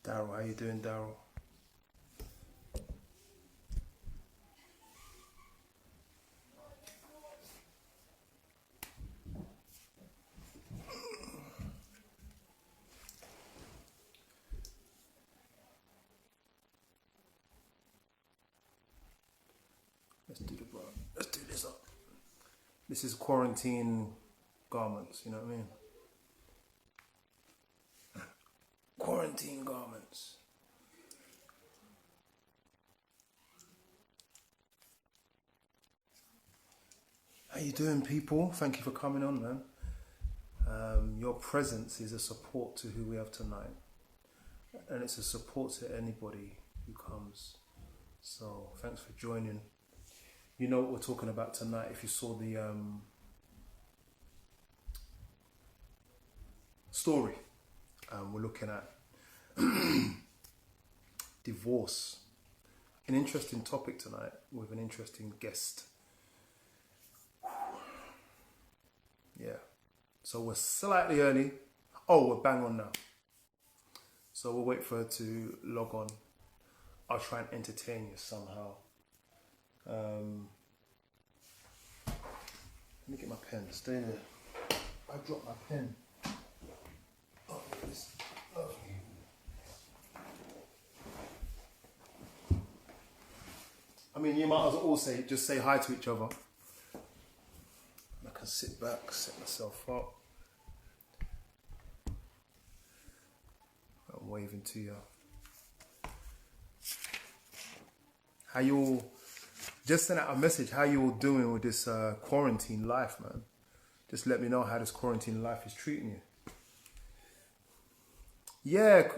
Daryl, how you doing, Daryl? Let's do this up. This is quarantine garments, you know what I mean? Quarantine garments. How you doing, people? Thank you for coming on, man. Your presence is a support to who we have tonight, and it's a support to anybody who comes. So thanks for joining. You know what we're talking about tonight. If you saw the story, we're looking at divorce. An interesting topic tonight with an interesting guest. Yeah. So we're slightly early. Oh, we're bang on now. So we'll wait for her to log on. I'll try and entertain you somehow. Let me get my pen. Stay there. I dropped my pen. Oh, this. Oh. I mean, you might as well all just say hi to each other. I can sit back, set myself up. I'm waving to you. How you all, just send out a message, how you all doing with this quarantine life, man? Just let me know how this quarantine life is treating you. Yeah,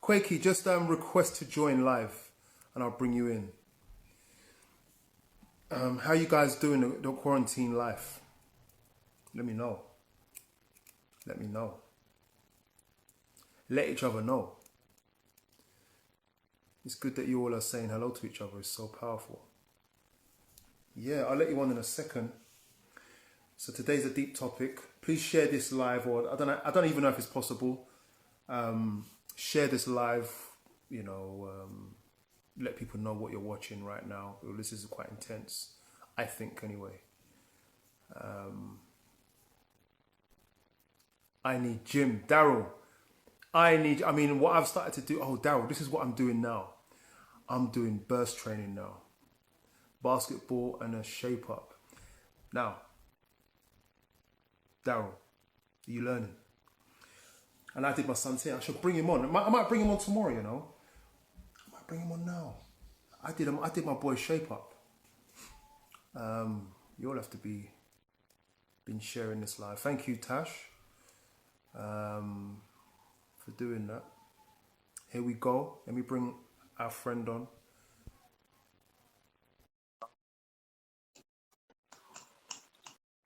Quakey, just request to join live and I'll bring you in. How you guys doing the quarantine life? Let me know. Let me know. Let each other know. It's good that you all are saying hello to each other. It's so powerful. Yeah, I'll let you on in a second. So today's a deep topic. Please share this live, or I don't even know if it's possible. Share this live. You know, let people know what you're watching right now. Well, this is quite intense, I think, anyway. I need gym, Daryl. I mean, what I've started to do. Oh, Daryl, this is what I'm doing now. I'm doing burst training now. Basketball and a shape up. Now, Daryl, are you learning? And I did my son's here. I should bring him on. I might bring him on tomorrow, you know. I might bring him on now. I did my boy's shape up. You all have to been sharing this live. Thank you, Tash, for doing that. Here we go. Let me bring our friend on.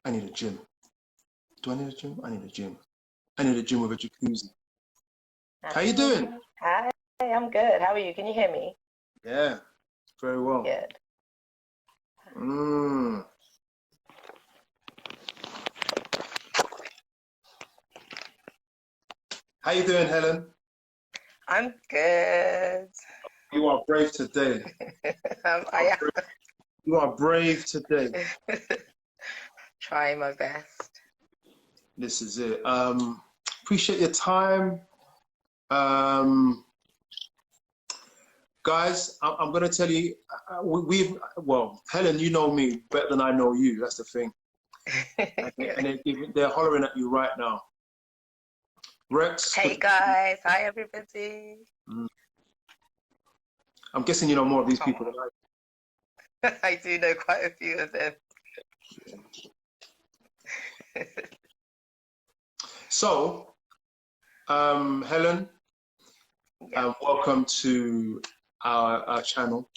I need a gym. Do I need a gym? I need a gym. I need a gym with a jacuzzi. How you doing? Hi, I'm good. How are you? Can you hear me? Yeah, very well. Good. How you doing, Helen? I'm good. You are brave today. You are brave today. Trying my best. This is it. Appreciate your time. Guys, I'm going to tell you, Helen, you know me better than I know you. That's the thing. And they're hollering at you right now. Rex. Hey, guys. Hi, everybody. I'm guessing you know more of these people than I do. I do know quite a few of them. So, Helen, welcome to our channel.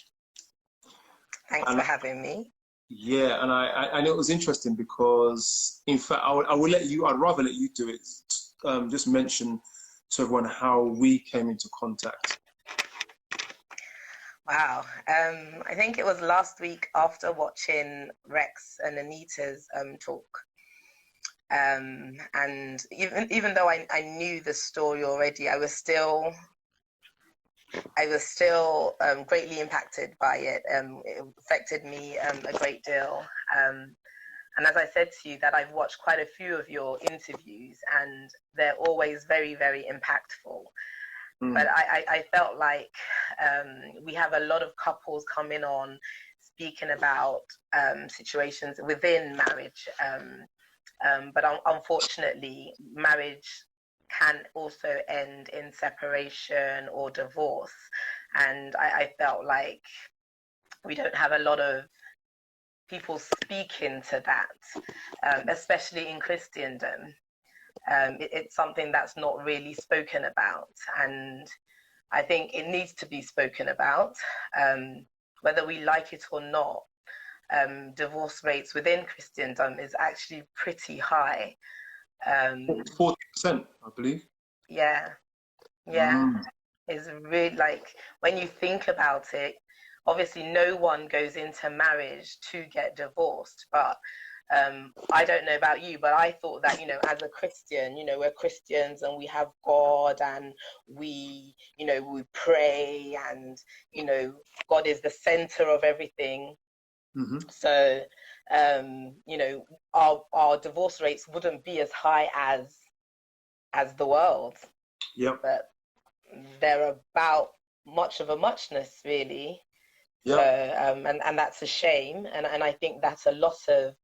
Thanks for having me. Yeah, and I know it was interesting because, in fact, I'd rather let you do it. Just mention to everyone how we came into contact. Wow. I think it was last week after watching Rex and Anita's talk. And even though I knew the story already, I was still I was still greatly impacted by it. It affected me a great deal. And as I said to you, that I've watched quite a few of your interviews, and they're always very, very impactful. But I felt like we have a lot of couples coming on speaking about situations within marriage. But unfortunately, marriage can also end in separation or divorce. And I felt like we don't have a lot of people speaking to that, especially in Christendom. It's something that's not really spoken about. And I think it needs to be spoken about, whether we like it or not. Divorce rates within Christendom is actually pretty high. 40%, I believe. Yeah, it's really like, when you think about it, obviously no one goes into marriage to get divorced, but I don't know about you, but I thought that, as a Christian, we're Christians and we have God, and we pray, and, God is the center of everything. So, our divorce rates wouldn't be as high as the world. Yep. But they're about much of a muchness, really. Yep. So, and that's a shame. And I think that a lot of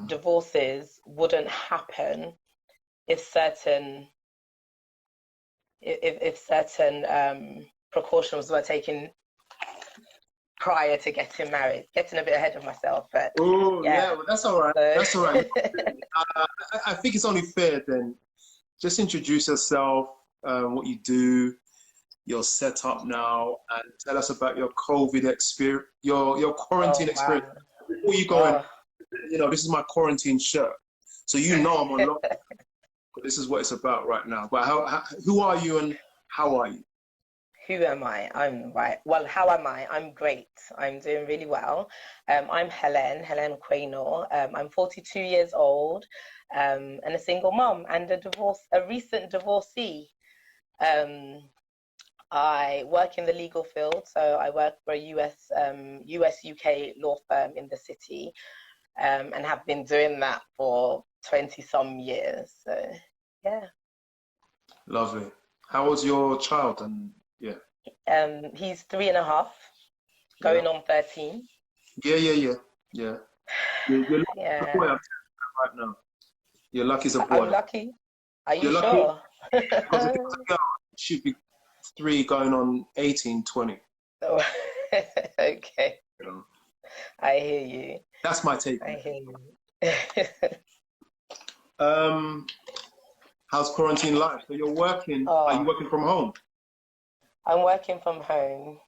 divorces wouldn't happen if certain precautions were taken prior to getting married. Getting a bit ahead of myself, but well, that's all right. That's all right. I think it's only fair then. Just introduce yourself, what you do, your setup now, and tell us about your COVID experience, your quarantine experience. Before you go in, this is my quarantine shirt, so I'm on lockdown. But this is what it's about right now. But who are you and how are you? Who am I? Well, how am I? I'm great. I'm doing really well. I'm Helen Quaynor. I'm 42 years old, and a single mom, and a recent divorcee. I work in the legal field, so I work for a US UK law firm in the city, and have been doing that for 20 some years. So, yeah. Lovely. How was your child? And he's 3.5, going on 13. Yeah. You're lucky boy, I'm right now. You're lucky as a boy. I'm lucky. Are you sure? Because if it was a girl, she'd be 3 going on 18, 20. Oh, okay. I hear you. That's my take. I hear you. How's quarantine life? So you're working, are you working from home? I'm working from home.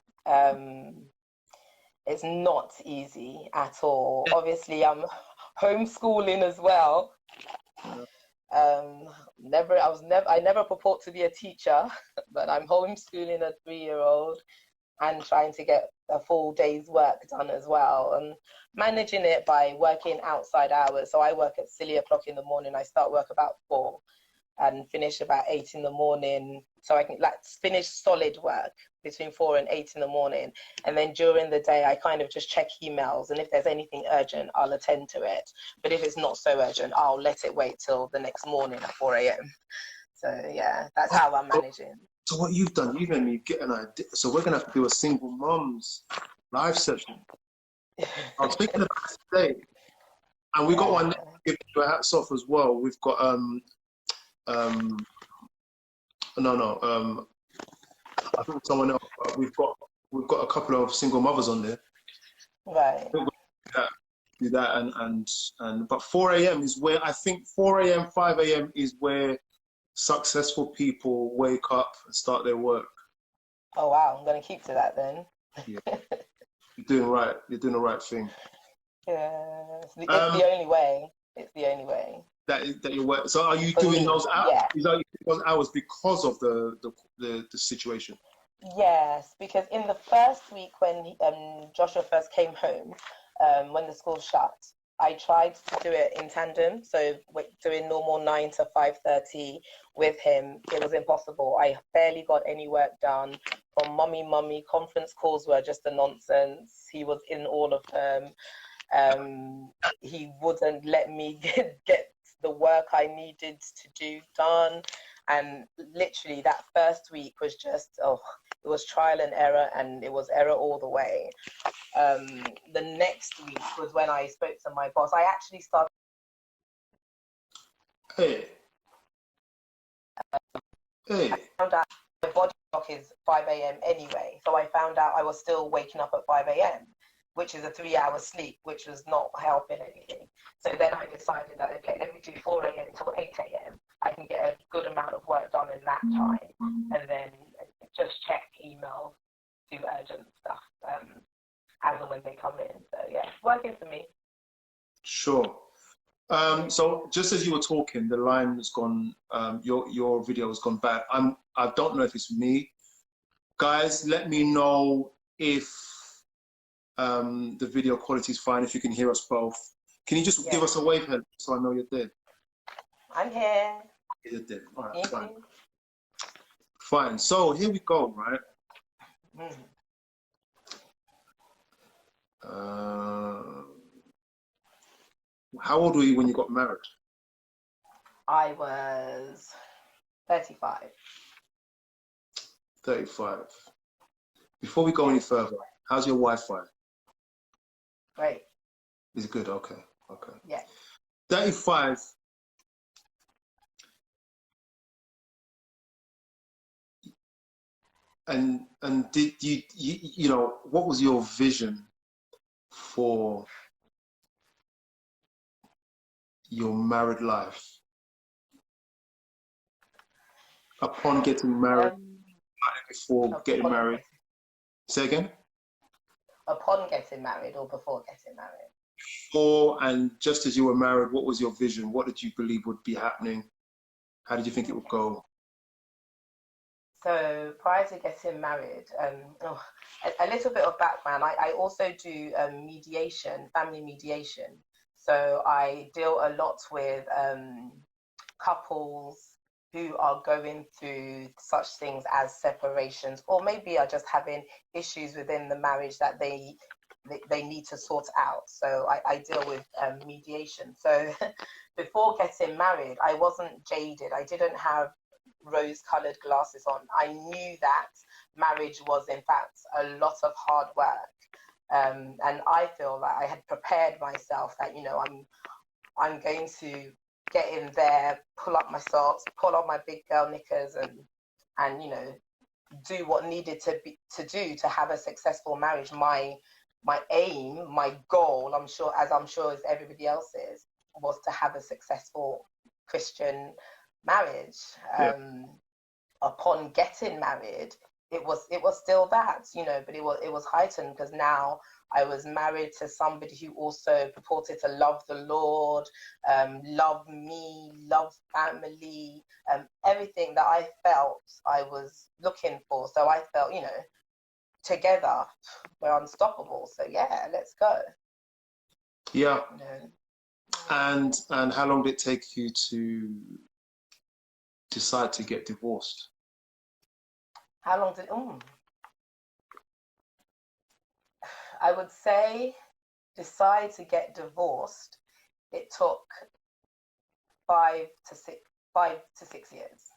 It's not easy at all. Obviously, I'm homeschooling as well. I never purport to be a teacher, but I'm homeschooling a 3-year-old and trying to get a full day's work done as well, and managing it by working outside hours. So I work at silly o'clock in the morning. I start work about 4 and finish about 8 in the morning. So I can finish solid work between 4 and 8 in the morning. And then during the day, I kind of just check emails. And if there's anything urgent, I'll attend to it. But if it's not so urgent, I'll let it wait till the next morning at 4 a.m. So yeah, that's how I'm managing. So what you've done, you've made me get an idea. So we're going to have to do a single mums live session. I was thinking about it today. And we got one, give you a hats off as well. We've got, I think someone else. We've got a couple of single mothers on there. Right. Do that and but 4 a.m. is where I think 4 a.m. 5 a.m. is where successful people wake up and start their work. Oh wow! I'm gonna keep to that then. Yeah. You're doing right. You're doing the right thing. Yeah, it's the only way. It's the only way. That you work. So are you doing those hours? Yeah. Is that those hours because of the situation? Yes, because in the first week when Joshua first came home, when the school shut, I tried to do it in tandem, so doing normal 9 to 5:30 with him, it was impossible. I barely got any work done. From mummy, conference calls were just a nonsense. He was in all of them. He wouldn't let me get the work I needed to do done. And literally that first week was just, it was trial and error, and it was error all the way. The next week was when I spoke to my boss. I actually started. Hey. I found out my body clock is 5 a.m. anyway. So I found out I was still waking up at 5 a.m., which is a 3-hour sleep, which was not helping anything. So then I decided that, okay, let me do 4 a.m. till 8 a.m. I can get a good amount of work done in that time. And then just check emails, do urgent stuff as and when they come in. So yeah, it's working for me. Sure. So just as you were talking, the line has gone, your video has gone bad. I don't know if it's me. Guys, let me know if the video quality is fine, if you can hear us both. Can you just give us a wave, Helen, so I know you're there? I'm here. You're there. All right, fine. Fine. So here we go, right? How old were you when you got married? I was 35. 35. Before we go any further, how's your Wi-Fi? Great. Is it good? Okay. Okay. Yeah. 35. And did you know, what was your vision for your married life upon getting married? Before getting married? Say again? Upon getting married or before getting married? Before and just as you were married, what was your vision? What did you believe would be happening? How did you think it would go? So prior to getting married, a little bit of background. I also do mediation, family mediation. So I deal a lot with couples who are going through such things as separations, or maybe are just having issues within the marriage that they need to sort out. So I deal with mediation. So before getting married, I wasn't jaded. I didn't have rose-colored glasses on. I knew that marriage was in fact a lot of hard work, and I feel that I had prepared myself that, you know, I'm going to get in there, pull up my socks, pull on my big girl knickers, and you know, do what needed to do to have a successful marriage. My aim, my goal, I'm sure as everybody else's, was to have a successful Christian marriage. Upon getting married, it was still that, you know, but it was heightened because now I was married to somebody who also purported to love the Lord, love me, love family, everything that I felt I was looking for. So I felt, you know, together we're unstoppable. So yeah, let's go. Yeah. You know? And how long did it take you to decide to get divorced? How long did I would say decide to get divorced, it took 5 to 6 years.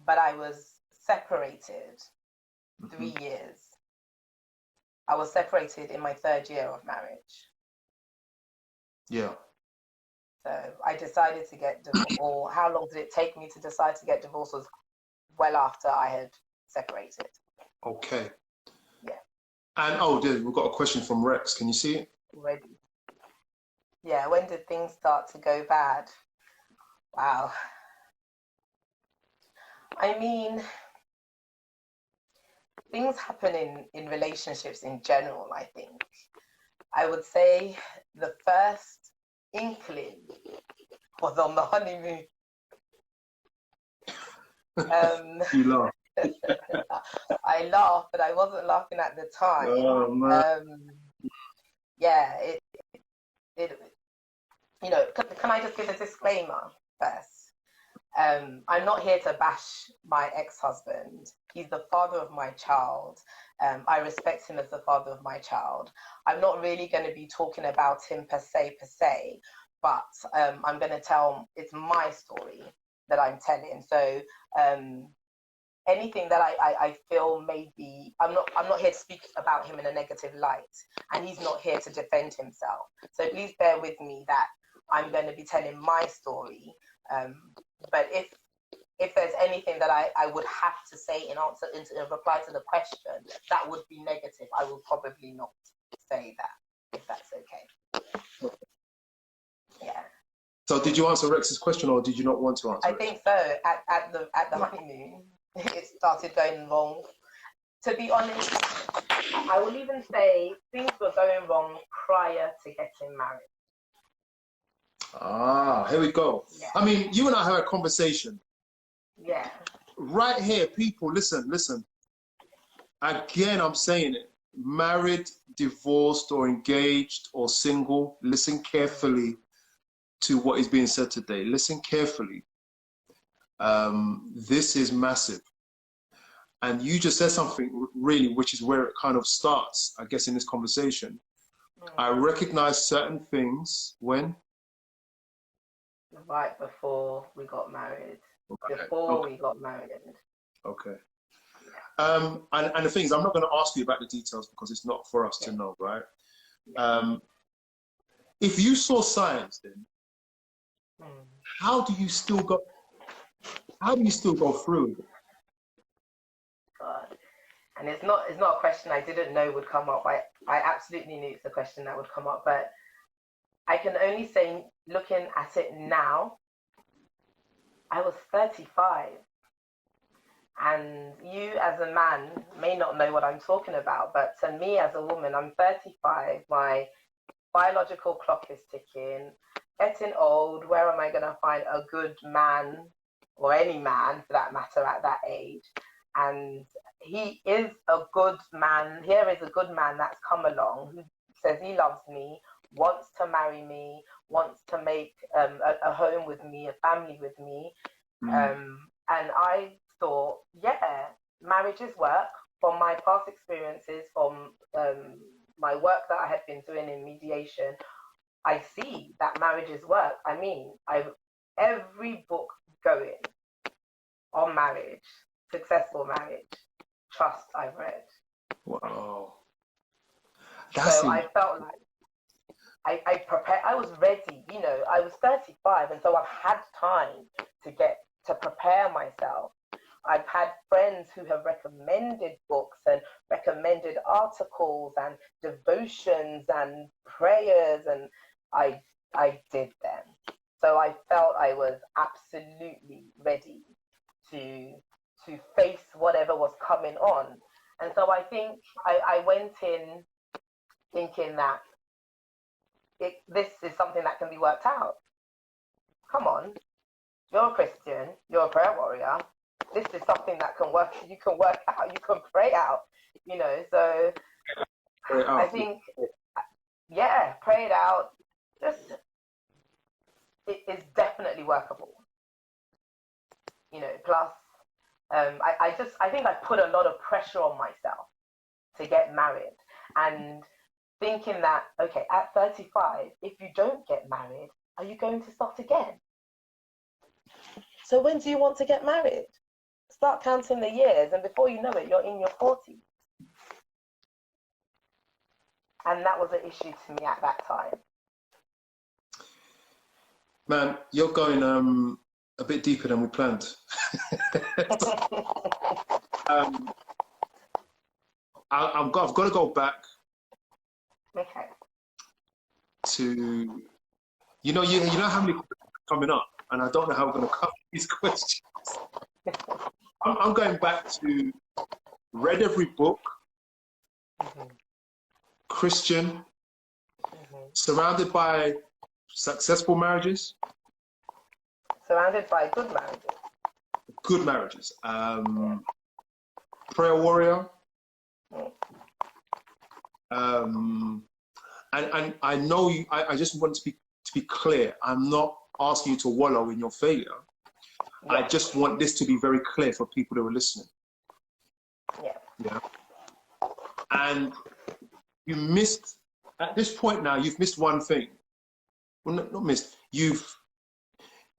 But I was separated 3 years. I was separated in my 3rd year of marriage. Yeah. So I decided to get divorced, or how long did it take me to decide to get divorced was well after I had separated. Okay. Yeah. And dude, we've got a question from Rex. Can you see it? Ready. Yeah, when did things start to go bad? Wow. I mean, things happen in relationships in general, I think. I would say the first inkling was on the honeymoon. You laugh. I laughed, but I wasn't laughing at the time. Oh, man. Yeah, it, can I just give a disclaimer first? I'm not here to bash my ex-husband. He's the father of my child. I respect him as the father of my child. I'm not really going to be talking about him per se, but I'm going to tell, it's my story that I'm telling. So anything that I feel maybe, I'm not here to speak about him in a negative light, and he's not here to defend himself. So please bear with me that I'm going to be telling my story. But if there's anything that I would have to say in reply to the question that would be negative, I will probably not say that, if that's okay. Yeah. So did you answer Rex's question, or did you not want to answer? I think so. At the honeymoon, it started going wrong. To be honest, I will even say things were going wrong prior to getting married. Ah, here we go. Yeah. I mean, you and I had a conversation. Yeah. Right here, people, listen. Again, I'm saying it. Married, divorced, or engaged, or single, listen carefully to what is being said today. Listen carefully. This is massive. And you just said something really, which is where it kind of starts, I guess, in this conversation. I recognize certain things when? Right before we got married. Okay. Before we got married. Okay. And the thing is, I'm not going to ask you about the details because it's not for us to know, right? If you saw signs, then how do you still go through it? God. And it's not a question I didn't know would come up. I absolutely knew it's a question that would come up, but I can only say, looking at it now, I was 35. And you as a man may not know what I'm talking about, but to me as a woman, I'm 35. My biological clock is ticking, getting old. Where am I going to find a good man, or any man for that matter, at that age? And he is a good man. Here is a good man that's come along who says he loves me, wants to marry me, wants to make a home with me, a family with me. And I thought, yeah, marriage is work. From my past experiences, from my work that I had been doing in mediation, I see that marriage is work. I mean, every book going on marriage, successful marriage, trust, I've read. Wow. So I felt like I prepared. I was ready. I was 35, and so I've had time to prepare myself. I've had friends who have recommended books and recommended articles and devotions and prayers, and I did them. So I felt I was absolutely ready to face whatever was coming on. And so I think I went in thinking that this is something that can be worked out. Come on, you're a Christian, you're a prayer warrior. This is something that can work. You can work out. You can pray out. So I think, yeah, pray it out. It is definitely workable. Plus, I think I put a lot of pressure on myself to get married, and thinking that, okay, at 35, if you don't get married, are you going to start again? So when do you want to get married? Start counting the years, and before you know it, you're in your 40s. And that was an issue to me at that time. Man, you're going a bit deeper than we planned. I've got to go back. Okay. To you know how many questions are coming up, and I don't know how we're going to cover these questions. I'm going back to read every book, Christian, surrounded by successful marriages, surrounded by good marriages. Good marriages. Prayer warrior. and I know you. I just want to be clear. I'm not asking you to wallow in your failure. Yeah. I just want this to be very clear for people who are listening. Yeah. Yeah. And you missed at this point now. You've missed one thing. Well, not missed. You've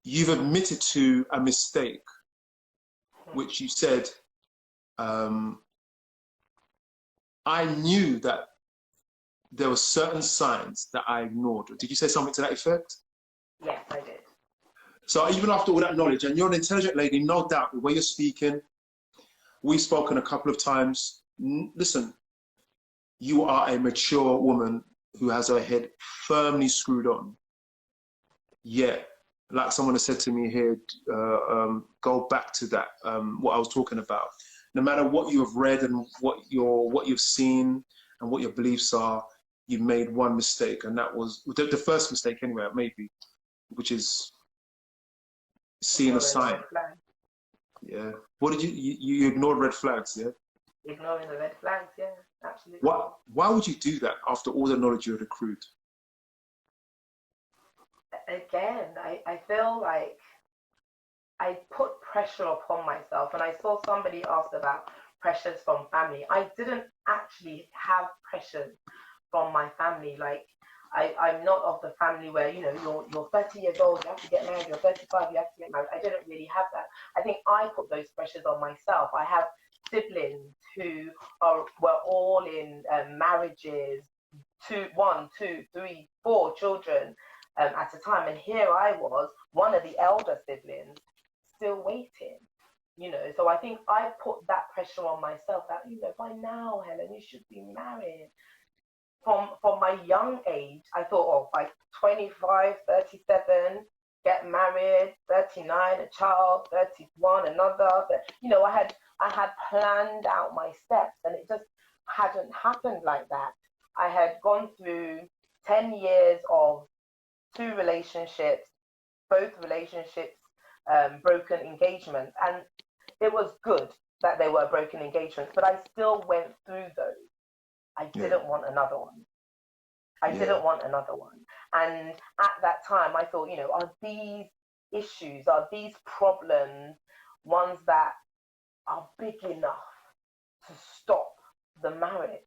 admitted to a mistake, which you said. I knew that there were certain signs that I ignored. Did you say something to that effect? Yes, I did. So even after all that knowledge, and you're an intelligent lady, no doubt, the way you're speaking, we've spoken a couple of times. Listen, you are a mature woman who has her head firmly screwed on. Yet, like someone has said to me here, go back to that, what I was talking about. No matter what you have read and what you've seen and what your beliefs are, you made one mistake, and that was the first mistake anyway, maybe, which is seeing a sign. Yeah. What did you ignored red flags? Yeah. Ignoring the red flags. Yeah, absolutely. Why would you do that after all the knowledge you had accrued? Again, I feel like I put pressure upon myself, and I saw somebody ask about pressures from family. I didn't actually have pressures from my family. Like, I'm not of the family where, you know, you're 30 years old, you have to get married, you're 35, you have to get married. I didn't really have that. I think I put those pressures on myself. I have siblings who were all in marriages, 1, 2, 3, 4 children at a time. And here I was, one of the elder siblings, still waiting. You know, so I think I put that pressure on myself that, you know, by now, Helen, you should be married. From my young age, I thought, oh, by 25, 37, get married, 39, a child, 31, another. But, you know, I had planned out my steps, and it just hadn't happened like that. I had gone through 10 years of 2 relationships, both relationships, broken engagements, and it was good that they were broken engagements, but I still went through those. I didn't want another one. I didn't want another one. And at that time, I thought, you know, are these issues, are these problems ones that are big enough to stop the marriage?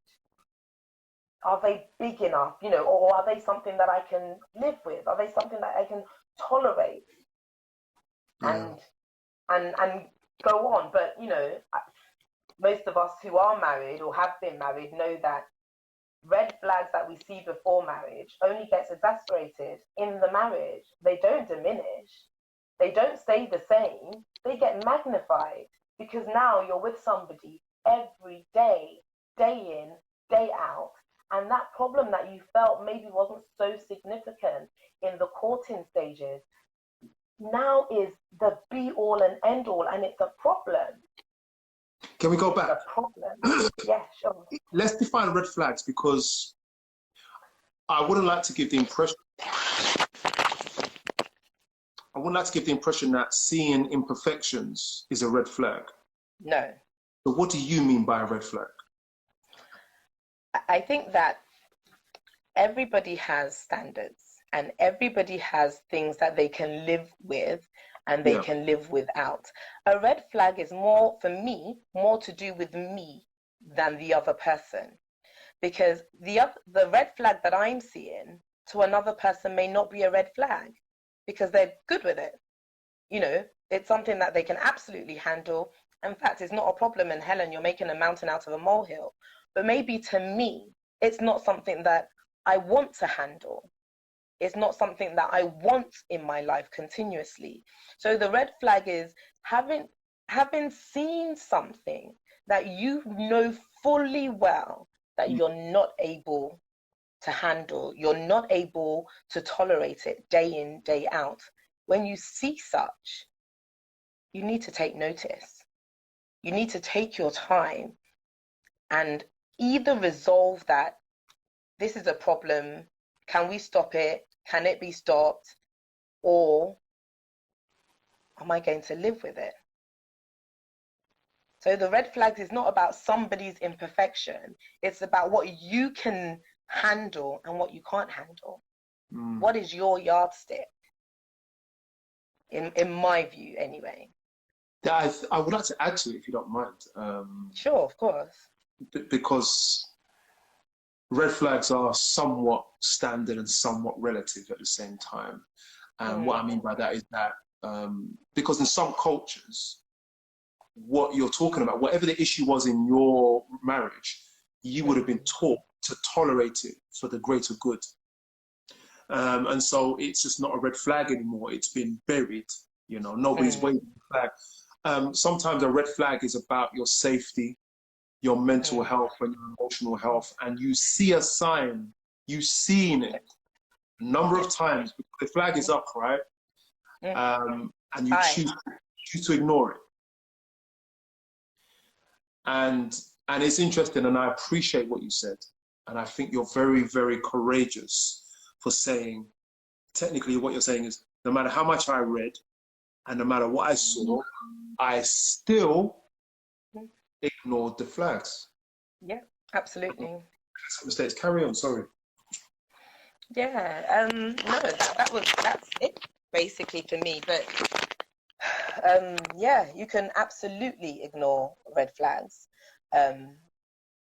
Are they big enough, you know, or are they something that I can live with? Are they something that I can tolerate? And go on? But, you know, most of us who are married or have been married know that red flags that we see before marriage only gets exasperated in the marriage. They don't diminish. They don't stay the same. They get magnified because now you're with somebody every day, day in, day out. And that problem that you felt maybe wasn't so significant in the courting stages now is the be all and end all, and it's a problem. Can we go back? It's a problem. Yeah, sure. Let's define red flags, because I wouldn't like to give the impression. I wouldn't like to give the impression that seeing imperfections is a red flag. No. So what do you mean by a red flag? I think that everybody has standards, and everybody has things that they can live with and they can live without. A red flag is more, for me, more to do with me than the other person. Because the red flag that I'm seeing to another person may not be a red flag because they're good with it. You know, it's something that they can absolutely handle. In fact, it's not a problem. And Helen, you're making a mountain out of a molehill. But maybe to me, it's not something that I want to handle. It's not something that I want in my life continuously. So the red flag is having seen something that you know fully well that you're not able to handle, you're not able to tolerate it day in, day out. When you see such, you need to take notice. You need to take your time and either resolve that this is a problem, can we stop it? Can it be stopped? Or am I going to live with it? So the red flags is not about somebody's imperfection. It's about what you can handle and what you can't handle. Mm. What is your yardstick? In my view, anyway. I would like to add to it, if you don't mind. Sure, of course. Because red flags are somewhat standard and somewhat relative at the same time. And what I mean by that is that because in some cultures, what you're talking about, whatever the issue was in your marriage, you would have been taught to tolerate it for the greater good. And so it's just not a red flag anymore. It's been buried. You know, nobody's waving the flag. Sometimes a red flag is about your safety, your mental health and your emotional health, and you see a sign, you've seen it a number of times, the flag is up, right? And you choose to ignore it. And it's interesting, and I appreciate what you said. And I think you're very, very courageous for saying, technically what you're saying is, no matter how much I read, and no matter what I saw, I still ignored the flags. Yeah, absolutely. Mistakes. Carry on. Sorry. Yeah. No, that's it basically for me. But yeah, you can absolutely ignore red flags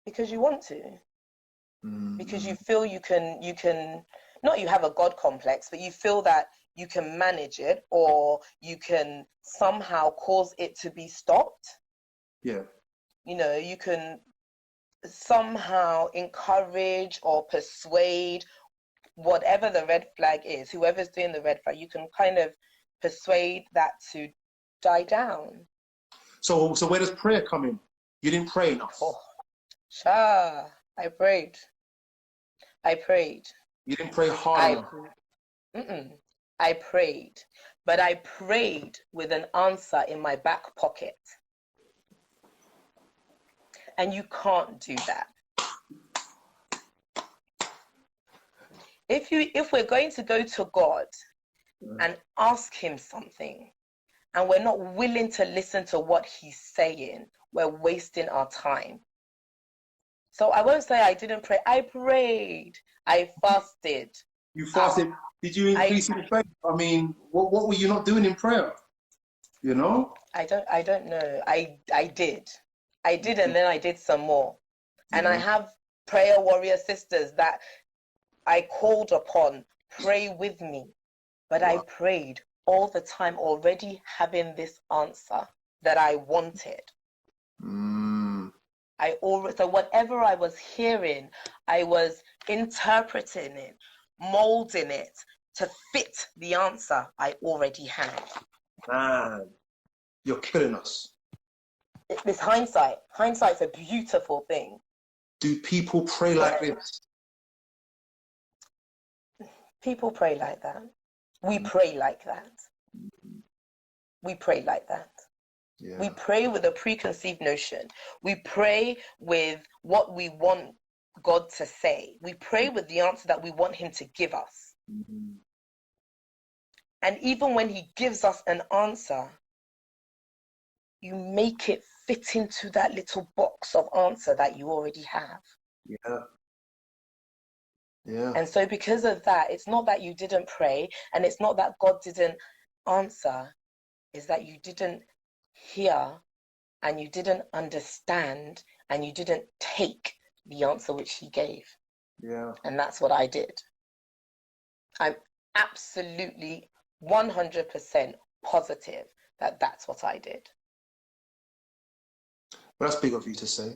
because you want to, because you feel you can. Not you have a God complex, but you feel that you can manage it, or you can somehow cause it to be stopped. Yeah. You know, you can somehow encourage or persuade whatever the red flag is, whoever's doing the red flag, you can kind of persuade that to die down. So where does prayer come in? You didn't pray enough. Oh, I prayed. You didn't pray hard enough. I prayed, but I prayed with an answer in my back pocket. And you can't do that. If we're going to go to God and ask him something, and we're not willing to listen to what he's saying, we're wasting our time. So I won't say I didn't pray. I prayed. I fasted. You fasted. Did you increase in faith? I mean, what were you not doing in prayer? You know? I don't know. I did. And then I did some more. And I have prayer warrior sisters that I called upon, pray with me. But I prayed all the time, already having this answer that I wanted. So whatever I was hearing, I was interpreting it, molding it to fit the answer I already had. Man, you're killing us. It's hindsight. Hindsight's a beautiful thing. Do people pray like this? People pray like that. We pray like that. We pray like that. Yeah. We pray with a preconceived notion. We pray with what we want God to say. We pray with the answer that we want him to give us. And even when he gives us an answer, you make it fit into that little box of answer that you already have. Yeah. And so because of that, it's not that you didn't pray, and it's not that God didn't answer, it's that you didn't hear, and you didn't understand, and you didn't take the answer which he gave. Yeah. And that's what I did. I'm absolutely 100% positive that that's what I did. Well, that's big of you to say.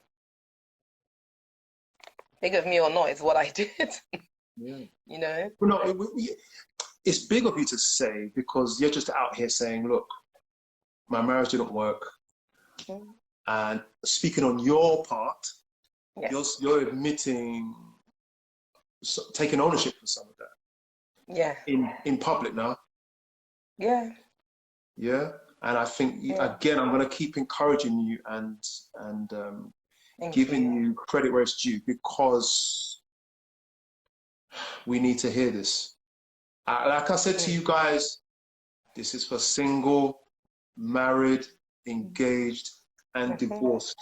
Big of me or not, it's what I did. Yeah. You know? Well, no, it's big of you to say, because you're just out here saying, look, my marriage didn't work. And speaking on your part, yes, you're admitting, taking ownership for some of that. Yeah. In public now. Yeah. Yeah. And I think, again, I'm going to keep encouraging you and giving you credit where it's due, because we need to hear this. Like I said to you guys, this is for single, married, engaged, and divorced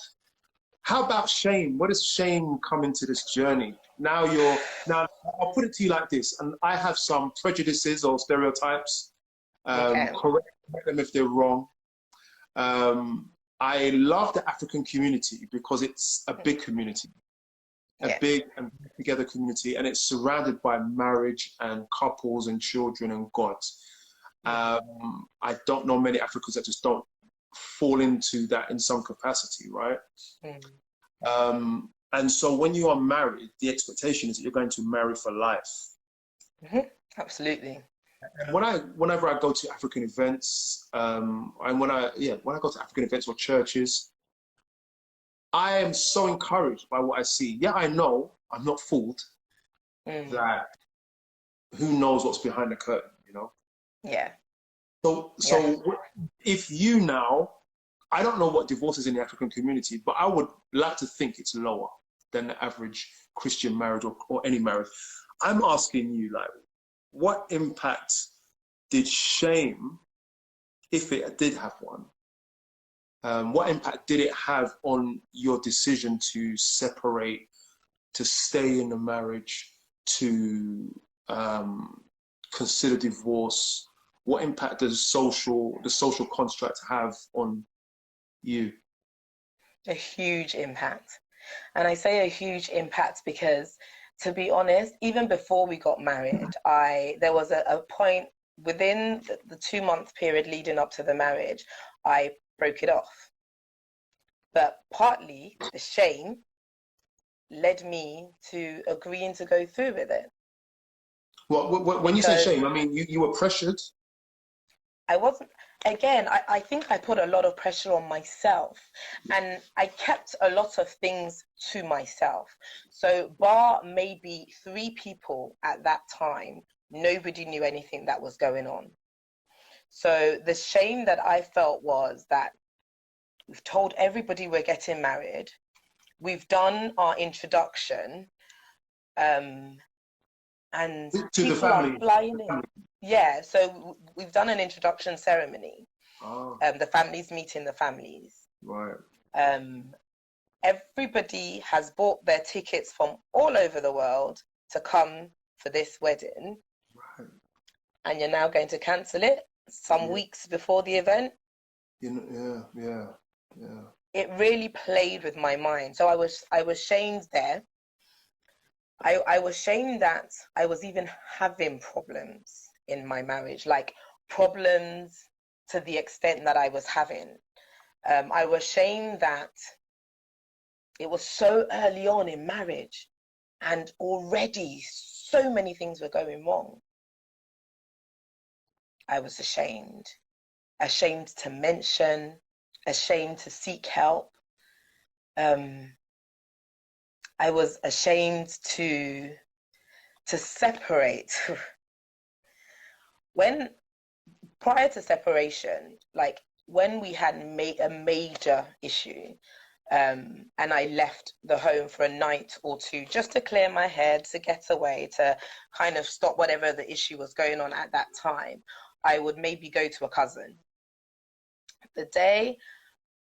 How about shame? Where does shame come into this journey? Now I'll put it to you like this, and I have some prejudices or stereotypes. Okay. Correct them if they're wrong. I love the African community because it's a big community, a Yes. big and together community, and it's surrounded by marriage and couples and children and God. I don't know many Africans that just don't fall into that in some capacity, right? And so when you are married, the expectation is that you're going to marry for life. Absolutely. And whenever I go to African events, and when I go to African events or churches, I am so encouraged by what I see. Yeah, I know I'm not fooled that who knows what's behind the curtain, you know? Yeah. So if you now, I don't know what divorce is in the African community, but I would like to think it's lower than the average Christian marriage or any marriage. I'm asking you, like, what impact did shame, if it did have one, what impact did it have on your decision to separate, to stay in the marriage, to consider divorce? What impact does the social construct have on you? A huge impact. And I say a huge impact because, to be honest, even before we got married, there was a point within the 2-month period leading up to the marriage, I broke it off. But partly the shame led me to agreeing to go through with it. Well, when you say shame, I mean, you were pressured? I wasn't. Again, I think I put a lot of pressure on myself, and I kept a lot of things to myself. So bar maybe 3 people at that time, nobody knew anything that was going on. So the shame that I felt was that we've told everybody we're getting married, we've done our introduction, and to the people family. are flying in. Yeah, so we've done an introduction ceremony. The families meeting the families. Right. Everybody has bought their tickets from all over the world to come for this wedding. Right. And you're now going to cancel it some weeks before the event. Yeah. It really played with my mind. So I was shamed there. I was shamed that I was even having problems in my marriage, like problems to the extent that I was having. I was shamed that it was so early on in marriage and already so many things were going wrong. I was ashamed to mention, ashamed to seek help. I was ashamed to separate. When prior to separation, like when we had a major issue, and I left the home for a night or 2 just to clear my head, to get away, to kind of stop whatever the issue was going on at that time, I would maybe go to a cousin. The day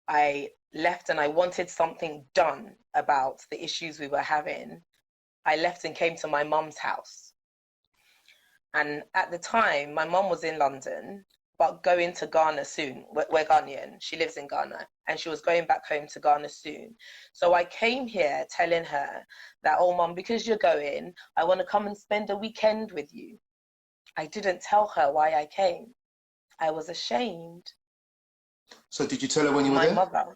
I left and I wanted something done about the issues we were having, I left and came to my mum's house. And at the time, my mum was in London, but going to Ghana soon. We're Ghanaian. She lives in Ghana, and she was going back home to Ghana soon. So I came here telling her that, oh, Mum, because you're going, I want to come and spend a weekend with you. I didn't tell her why I came. I was ashamed. So did you tell her when you were there? My mother.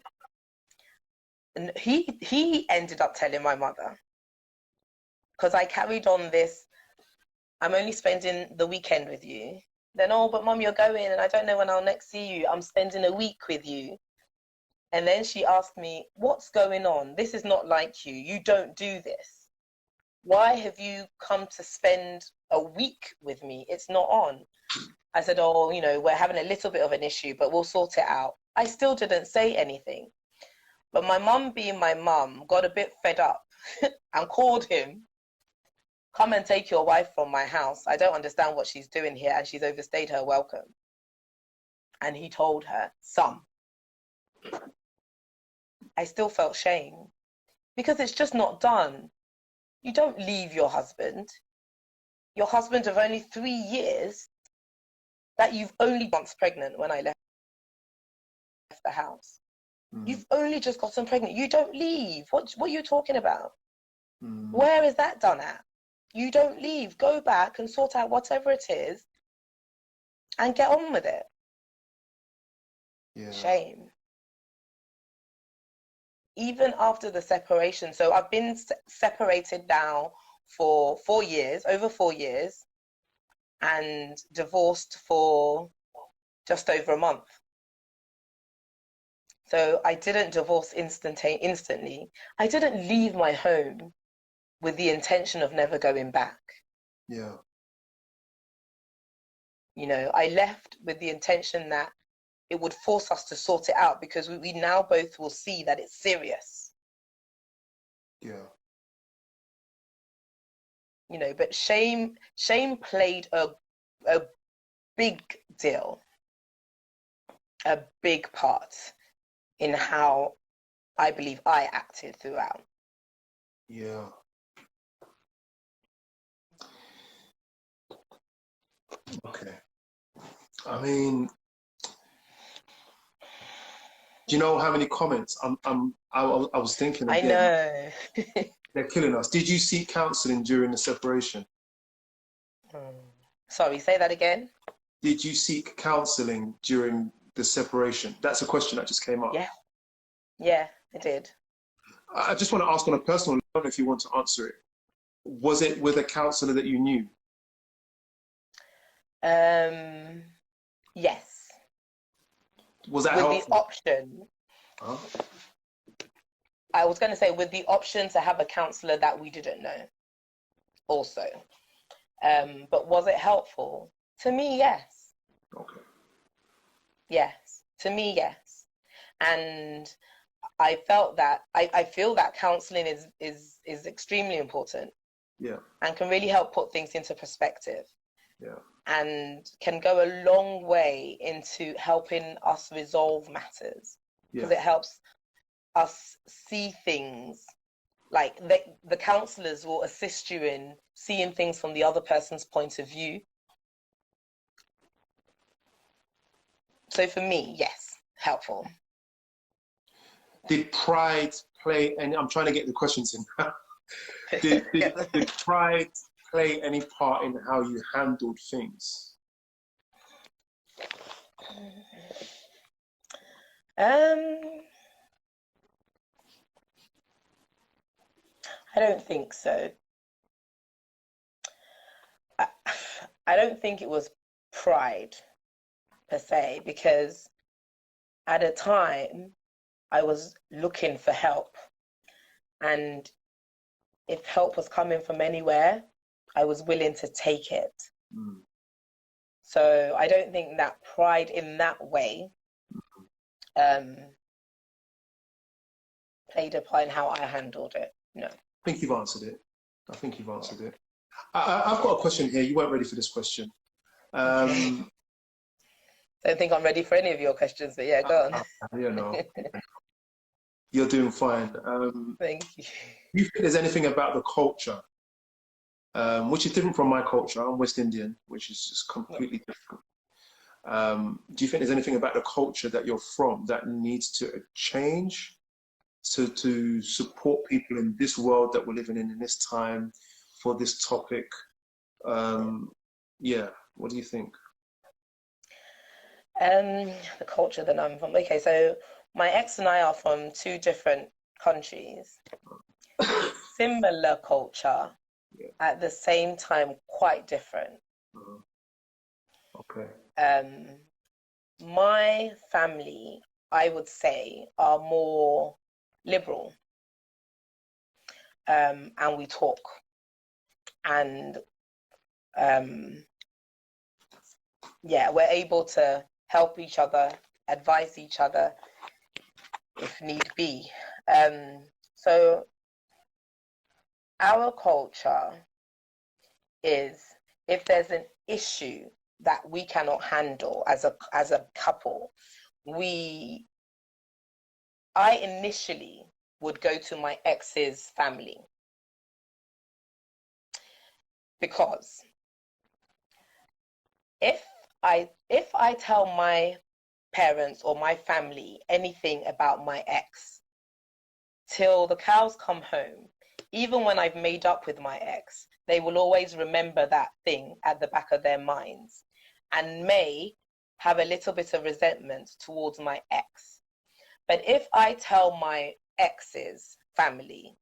And he ended up telling my mother, because I carried on this, I'm only spending the weekend with you. Then, oh, but Mum, you're going and I don't know when I'll next see you. I'm spending a week with you. And then she asked me, what's going on? This is not like you. You don't do this. Why have you come to spend a week with me? It's not on. I said, oh, we're having a little bit of an issue, but we'll sort it out. I still didn't say anything. But my mum, being my mum, got a bit fed up and called him. Come and take your wife from my house. I don't understand what she's doing here, and she's overstayed her welcome. And he told her, some. I still felt shame because it's just not done. You don't leave your husband of only 3 years, that you've only once pregnant when I left the house. You've only just gotten pregnant. You don't leave. What are you talking about? Where is that done at? You don't leave. Go back and sort out whatever it is and get on with it. Yeah. Shame. Even after the separation. So I've been separated now for 4 years, over 4 years, and divorced for just over a month. So I didn't divorce instantly. I didn't leave my home with the intention of never going back. Yeah. You know, I left with the intention that it would force us to sort it out, because we now both will see that it's serious. Yeah. You know, but shame played a big deal, a big part in how I believe I acted throughout. Yeah. Okay. I mean, do you know how many comments I was thinking I again? know. They're killing us. Did you seek counseling during the separation? Sorry, say that again. Did you seek counseling during the separation? That's a question that just came up. Yeah, I did. I just want to ask on a personal level, if you want to answer it. Was it with a counselor that you knew? Yes. Was that with helpful? the option, Huh? I was going to say, with the option to have a counselor that we didn't know also. But was it helpful? To me, yes. Okay. Yes. To me, yes. And I felt that, I feel that counseling is extremely important. Yeah. And can really help put things into perspective. Yeah. And can go a long way into helping us resolve matters. Because it helps us see things, like the counselors will assist you in seeing things from the other person's point of view. So for me, yes, helpful. Did pride play, and I'm trying to get the questions in. did pride play any part in how you handled things? I don't think so. I don't think it was pride per se, because at a time I was looking for help, and if help was coming from anywhere, I was willing to take it. So I don't think that pride in that way played a part in how I handled it. No. I think you've answered it. I've got a question here. You weren't ready for this question. Don't think I'm ready for any of your questions, but yeah, go on. You know, you're doing fine. Thank you. Do you think there's anything about the culture, which is different from my culture? I'm West Indian, which is just completely different. Do you think there's anything about the culture that you're from that needs to change to support people in this world that we're living in this time for this topic? Yeah, what do you think? The culture that I'm from. Okay, so my ex and I are from 2 different countries. Similar culture, at the same time quite different. Okay. My family, I would say, are more liberal, and we talk, and we're able to help each other, advise each other if need be. So our culture is, if there's an issue that we cannot handle as a couple, we I initially would go to my ex's family, because if I tell my parents or my family anything about my ex, till the cows come home, even when I've made up with my ex, they will always remember that thing at the back of their minds and may have a little bit of resentment towards my ex. But if I tell my ex's family,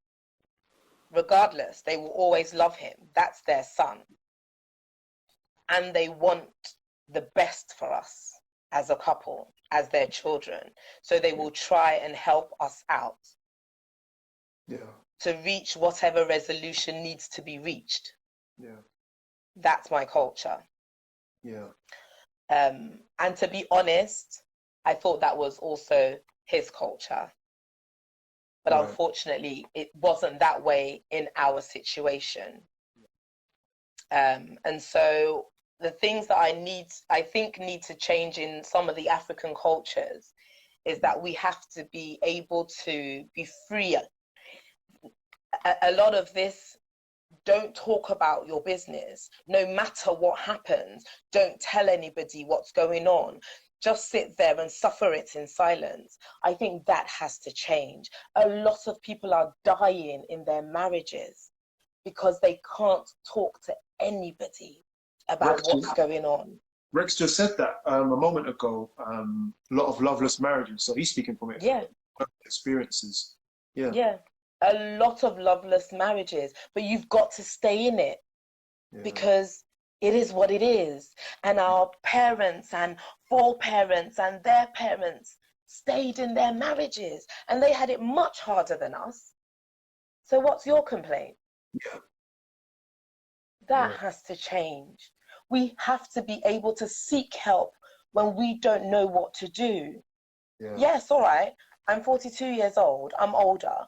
regardless, they will always love him. That's their son. And they want the best for us as a couple, as their children. So they will try and help us out. Yeah. To reach whatever resolution needs to be reached. Yeah. That's my culture. Yeah. And to be honest, I thought that was also his culture. But right. Unfortunately, it wasn't that way in our situation. And so the things that I think need to change in some of the African cultures is that we have to be able to be free. A lot of this, don't talk about your business. No matter what happens, don't tell anybody what's going on. Just sit there and suffer it in silence. I think that has to change. A lot of people are dying in their marriages because they can't talk to anybody about what's going on. Rex just said that a moment ago. A lot of loveless marriages. So he's speaking from it. Yeah. Experiences. Yeah. Yeah. A lot of loveless marriages, but you've got to stay in it because it is what it is. And our parents and foreparents and their parents stayed in their marriages and they had it much harder than us. So what's your complaint? Yeah. That has to change. We have to be able to seek help when we don't know what to do. Yeah. Yes, all right. I'm 42 years old. I'm older.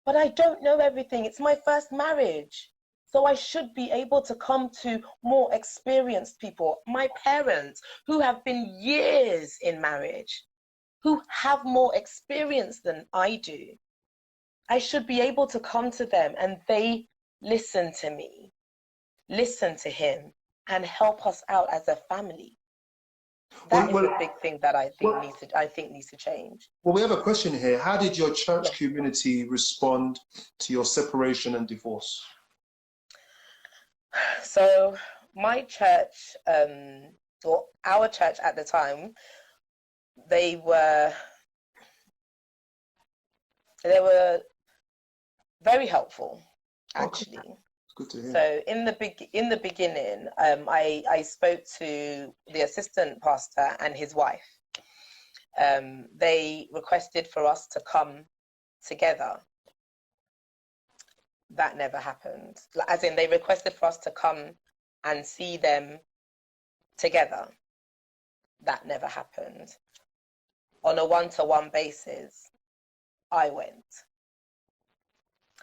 But I don't know everything. It's my first marriage. So I should be able to come to more experienced people, my parents who have been years in marriage, who have more experience than I do. I should be able to come to them and they listen to me, listen to him, and help us out as a family. That is a big thing that I think needs to change. Well, we have a question here. How did your church community respond to your separation and divorce? So my church, or our church at the time, they were very helpful, actually. Okay. Good to hear. So in the beginning, I spoke to the assistant pastor and his wife. They requested for us to come together. That never happened. As in, they requested for us to come and see them together. That never happened. On a one-to-one basis, I went.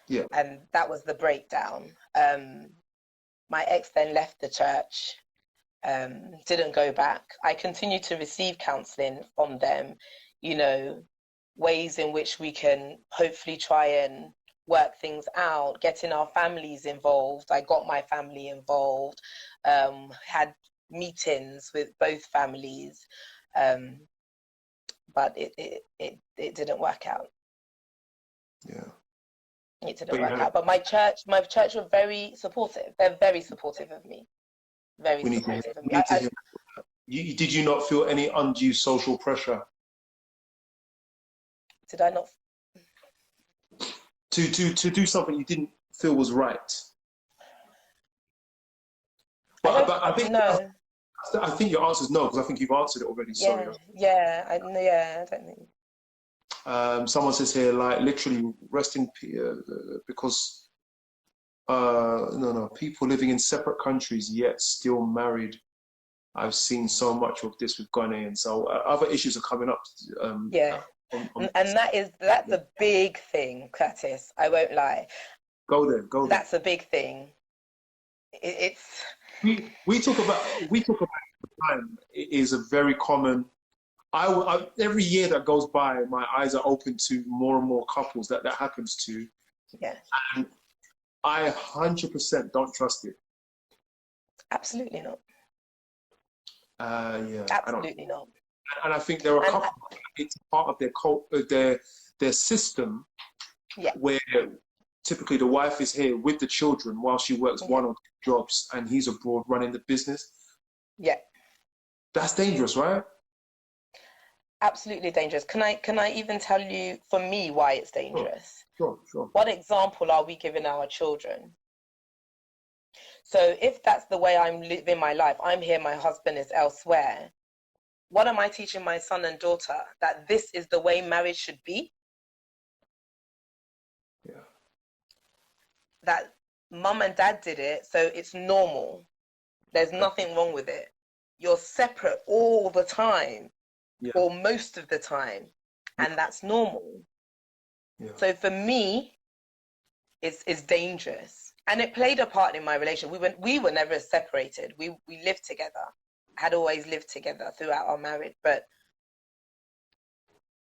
Yeah. And that was the breakdown. My ex then left the church, didn't go back. I continued to receive counseling from them, ways in which we can hopefully try and work things out, getting our families involved. I got my family involved, had meetings with both families, but it didn't work out. Yeah. It didn't work out. But my church were very supportive. They're very supportive of me. Very supportive of me. Did you not feel any undue social pressure? Did I not? To do something you didn't feel was right? But I think no. I think your answer is no, because I think you've answered it already. Sorry. I don't think. Someone says here, like, literally rest in peace, because people living in separate countries yet still married. I've seen so much of this with Ghanaians. So other issues are coming up. And that's a big thing, Curtis. I won't lie. Go there. That's a big thing. We talk about time. It is a very common every year that goes by, my eyes are open to more and more couples that happens to. Yeah. And I 100% don't trust it. Absolutely not. Yeah. Absolutely not. And I think there are couples, it's part of their system, where typically the wife is here with the children while she works one or two jobs, and he's abroad running the business. Yeah. That's dangerous, right? Absolutely dangerous. Can I even tell you, for me, why it's dangerous? Sure. What example are we giving our children? So if that's the way I'm living my life, I'm here, my husband is elsewhere. What am I teaching my son and daughter? That this is the way marriage should be? Yeah. That mum and dad did it, so it's normal. There's nothing wrong with it. You're separate all the time, or most of the time, and that's normal. Yeah. So for me, it's dangerous, and it played a part in my relationship. We were never separated. We lived together, had always lived together throughout our marriage, but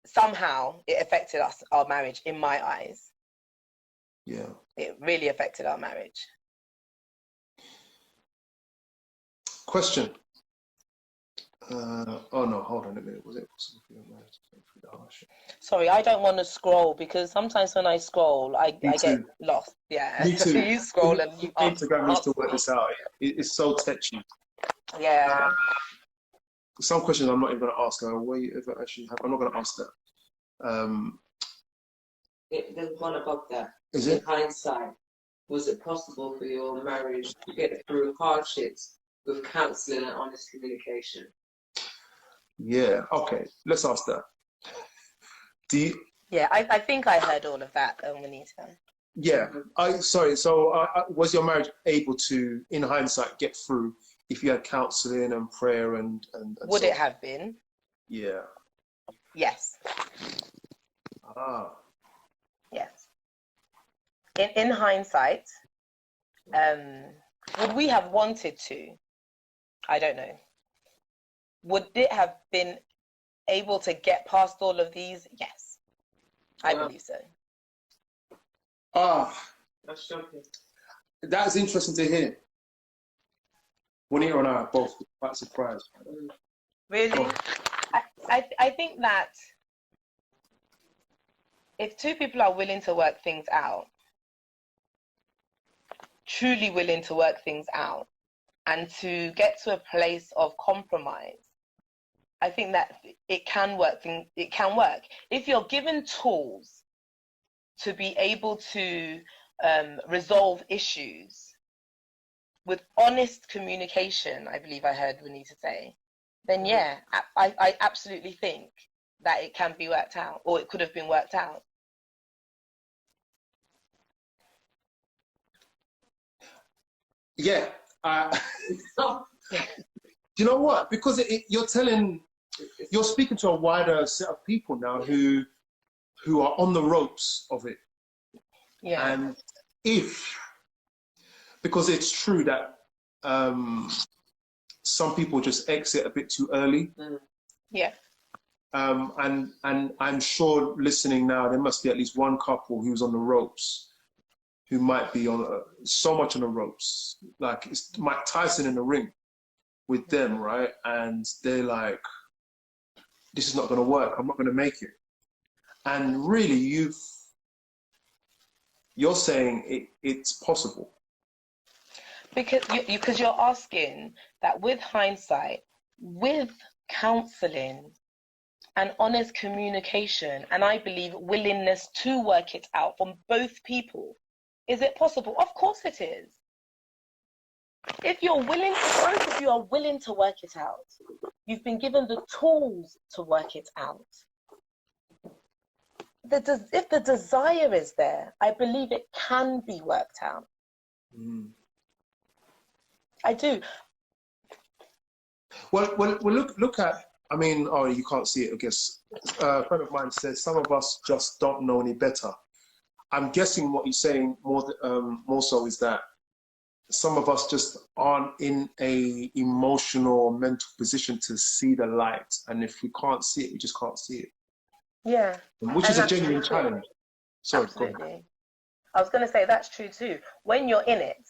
somehow it affected our marriage in my eyes. Yeah, it really affected our marriage. Question. Oh no, hold on a minute. Was it possible for your marriage to go through the hardship? Sorry, I don't want to scroll, because sometimes when I scroll, I get lost. Yeah. Me too. You scroll and you Instagram needs to work this out. It's so touchy. Yeah. Some questions I'm not even going to ask. Where you ever actually have? I'm not going to ask that. There's one above that. Is it? In hindsight, was it possible for your marriage to get through hardships with counselling and honest communication? Yeah. Okay. Let's ask that. Yeah, I think I heard all of that, Juanita. Yeah. Sorry. So, was your marriage able to, in hindsight, get through if you had counselling and prayer and would it have been? Yeah. Yes. Ah. Yes. In hindsight, would we have wanted to? I don't know. Would it have been able to get past all of these? Yes. I believe so. Ah. That's shocking. That's interesting to hear. Juanita and I are both quite surprised. Really? Oh. I think that if two people are willing to work things out, truly willing to work things out, and to get to a place of compromise, I think that it can work. It can work if you're given tools to be able to resolve issues with honest communication. I believe I heard Juanita say. Then yeah, I absolutely think that it can be worked out, or it could have been worked out. Yeah. Do you know what? Because you're speaking to a wider set of people now who are on the ropes of it. Yeah. And because it's true that some people just exit a bit too early. Yeah. And I'm sure listening now, there must be at least one couple who's on the ropes, who might be on so much on the ropes, like it's Mike Tyson in the ring with them, right? And they're like, this is not going to work. I'm not going to make it. And really, you're saying it's possible. Because you're asking that with hindsight, with counseling and honest communication, and I believe willingness to work it out from both people, is it possible? Of course it is. If you're willing, both of you are willing to work it out, you've been given the tools to work it out. If the desire is there, I believe it can be worked out. I do. Well, look at. I mean, oh, you can't see it. I guess a friend of mine says some of us just don't know any better. I'm guessing what you're saying more so is that some of us just aren't in a emotional or mental position to see the light. And if we can't see it, we just can't see it. Yeah. Which And is a that's genuine true. challenge. Sorry, go on. Absolutely. I was going to say that's true too. When you're in it,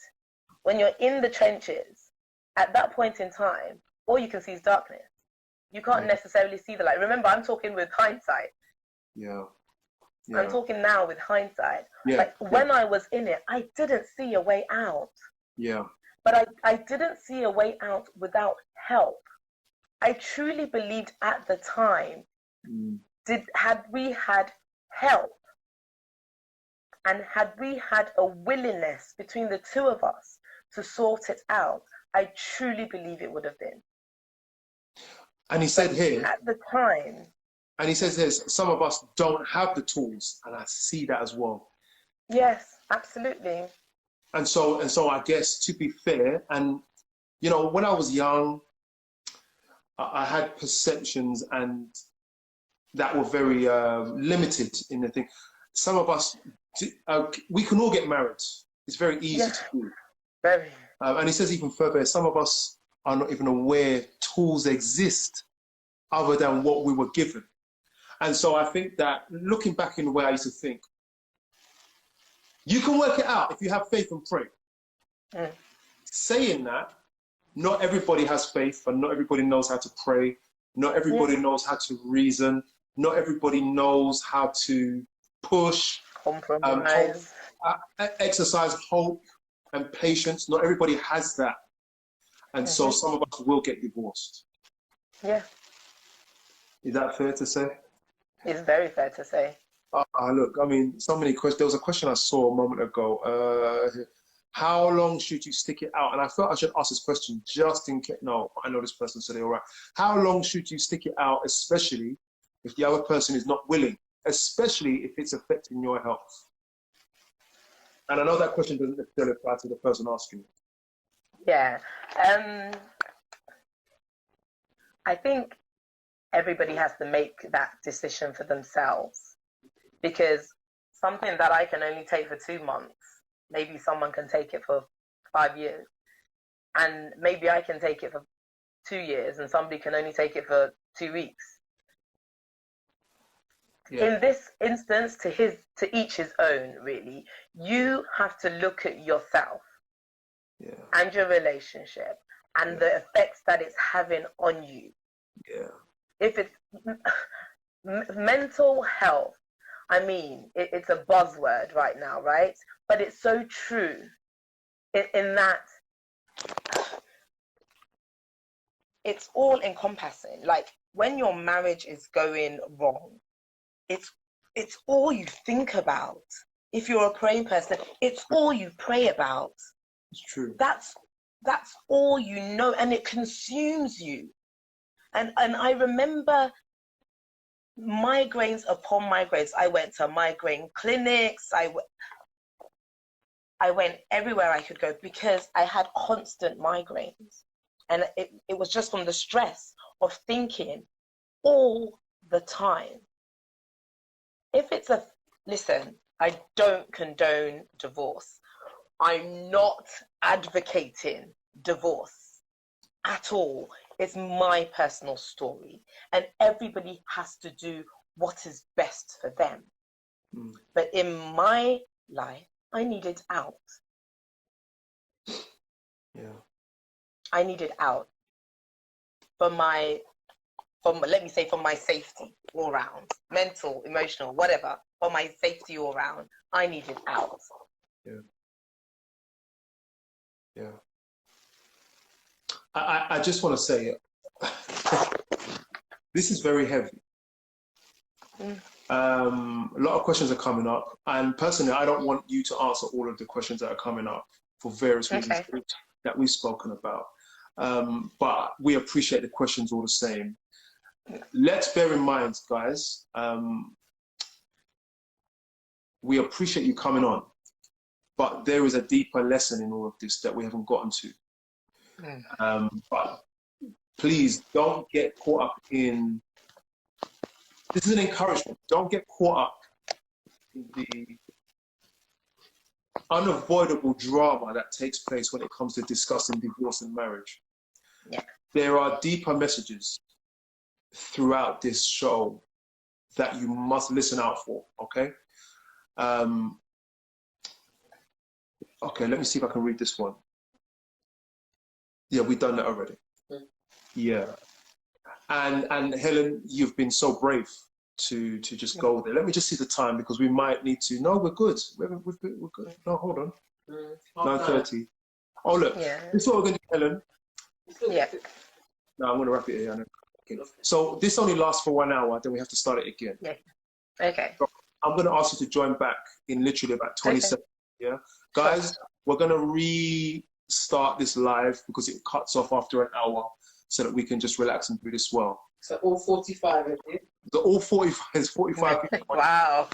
when you're in the trenches, at that point in time, all you can see is darkness. You can't necessarily see the light. Remember, I'm talking with hindsight. Yeah. I'm talking now with hindsight. Yeah. Like when I was in it, I didn't see a way out. Yeah. But I didn't see a way out without help. I truly believed at the time, had we had help and had we had a willingness between the two of us to sort it out, I truly believe it would have been. And he said here, at the time, and he says this, some of us don't have the tools, and I see that as well. Yes, absolutely. And so I guess, to be fair, and you know, when I was young, I had perceptions and that were very limited in the thing. Some of us, we can all get married. It's very easy to do. Very. And he says even further, some of us are not even aware tools exist other than what we were given. And so I think that looking back in the way I used to think, you can work it out if you have faith and pray. Saying that, not everybody has faith and not everybody knows how to pray. Not everybody knows how to reason. Not everybody knows how to push, compromise, exercise hope and patience. Not everybody has that. And so some of us will get divorced. Yeah. Is that fair to say? It's very fair to say. Look, I mean, so many questions. There was a question I saw a moment ago. How long should you stick it out? And I felt I should ask this question just in case. No, I know this person said it all right. How long should you stick it out, especially if the other person is not willing, especially if it's affecting your health? And I know that question doesn't necessarily apply to the person asking it. Yeah. I think everybody has to make that decision for themselves, because something that I can only take for 2 months, maybe someone can take it for 5 years, and maybe I can take it for 2 years and somebody can only take it for 2 weeks. In this instance, to each his own, really. You have to look at yourself and your relationship and the effects that it's having on you. If it's mental health, I mean, it's a buzzword right now, right? But it's so true in that it's all encompassing. Like when your marriage is going wrong, it's all you think about. If you're a praying person, it's all you pray about. It's true. That's all you know, and it consumes you. And I remember migraines upon migraines. I went to migraine clinics. I went everywhere I could go because I had constant migraines. And it was just from the stress of thinking all the time. If it's listen, I don't condone divorce. I'm not advocating divorce at all. It's my personal story, and everybody has to do what is best for them. But in my life, I needed out. I needed out for my safety all round, mental, emotional, whatever, for my safety all round. I needed out. I just want to say, this is very heavy. A lot of questions are coming up, and personally, I don't want you to answer all of the questions that are coming up for various reasons that we've spoken about. But we appreciate the questions all the same. Let's bear in mind, guys, we appreciate you coming on, but there is a deeper lesson in all of this that we haven't gotten to. But please don't get caught up in, this is an encouragement, don't get caught up in unavoidable drama that takes place when it comes to discussing divorce and marriage. Yeah. There are deeper messages throughout this show that you must listen out for, okay? Okay, let me see if I can read this one. Yeah, we've done that already. Yeah. And Helen, you've been so brave to just go there. Let me just see the time because we might need to. No, we're good. We're good. No, hold on. 9:30. Oh, look. Yeah. This is what we're going to do, Helen. Yeah. No, I'm going to wrap it here. So this only lasts for 1 hour, then we have to start it again. Yeah. Okay. So I'm going to ask you to join back in literally about 20 seconds. Yeah. Guys, we're going to restart this live because it cuts off after an hour so that we can just relax and do this well. So all 45 of you? All 45 is 45 people. Wow.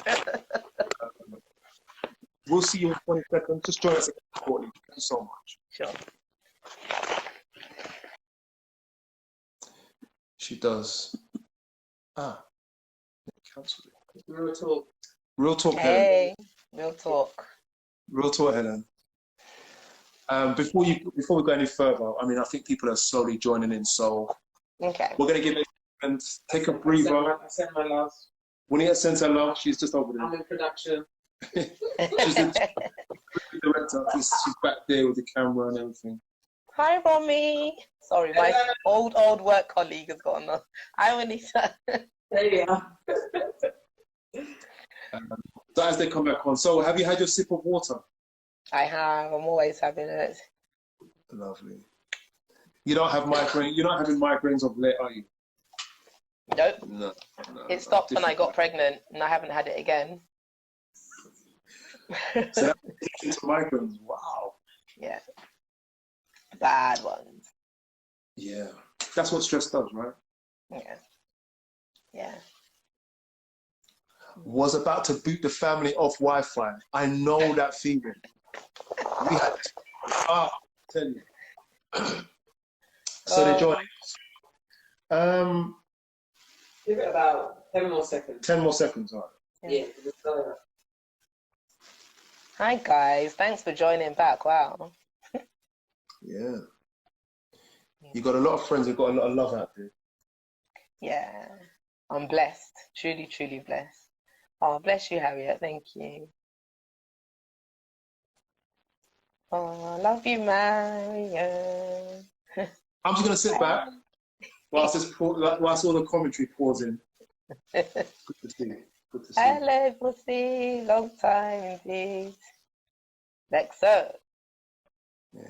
We'll see you in 20 seconds. Just join us shortly. Thank you so much. Sure. She does. Cancel it. Real talk. Real talk, Helen. Hey, real talk. Real talk, Helen. Before we go any further, I mean, I think people are slowly joining in, so Okay. we're going to give it and take a breather. I sent my love. Winnie sends her love. She's just over there. I'm in production. She's the director. She's back there with the camera and everything. Hi, Romy. Sorry, my old work colleague has got on the. Hi, Anita. There you are. So as they come back on, so have you had your sip of water? I have. I'm always having it. Lovely. You don't have migraine. You're not having migraines of late, are you? Nope. No. It stopped when I got pregnant, and I haven't had it again. So that's into migraines. Wow. Yeah. Bad ones. Yeah. That's what stress does, right? Yeah. Yeah. Was about to boot the family off Wi-Fi. I know that feeling. We had tell you. So they joined. Give it about 10 more seconds. 10 more seconds, all right. Yeah. Hi guys, thanks for joining back. Wow. Yeah. You got a lot of friends. You've got a lot of love out there. Yeah. I'm blessed. Truly, truly blessed. Oh, bless you, Harriet. Thank you. Oh, love you, Marion. I'm just gonna sit back whilst all the commentary pours in. Good to see you. Good to see you. Hello, Pussy. Long time indeed. Lexo. Yeah.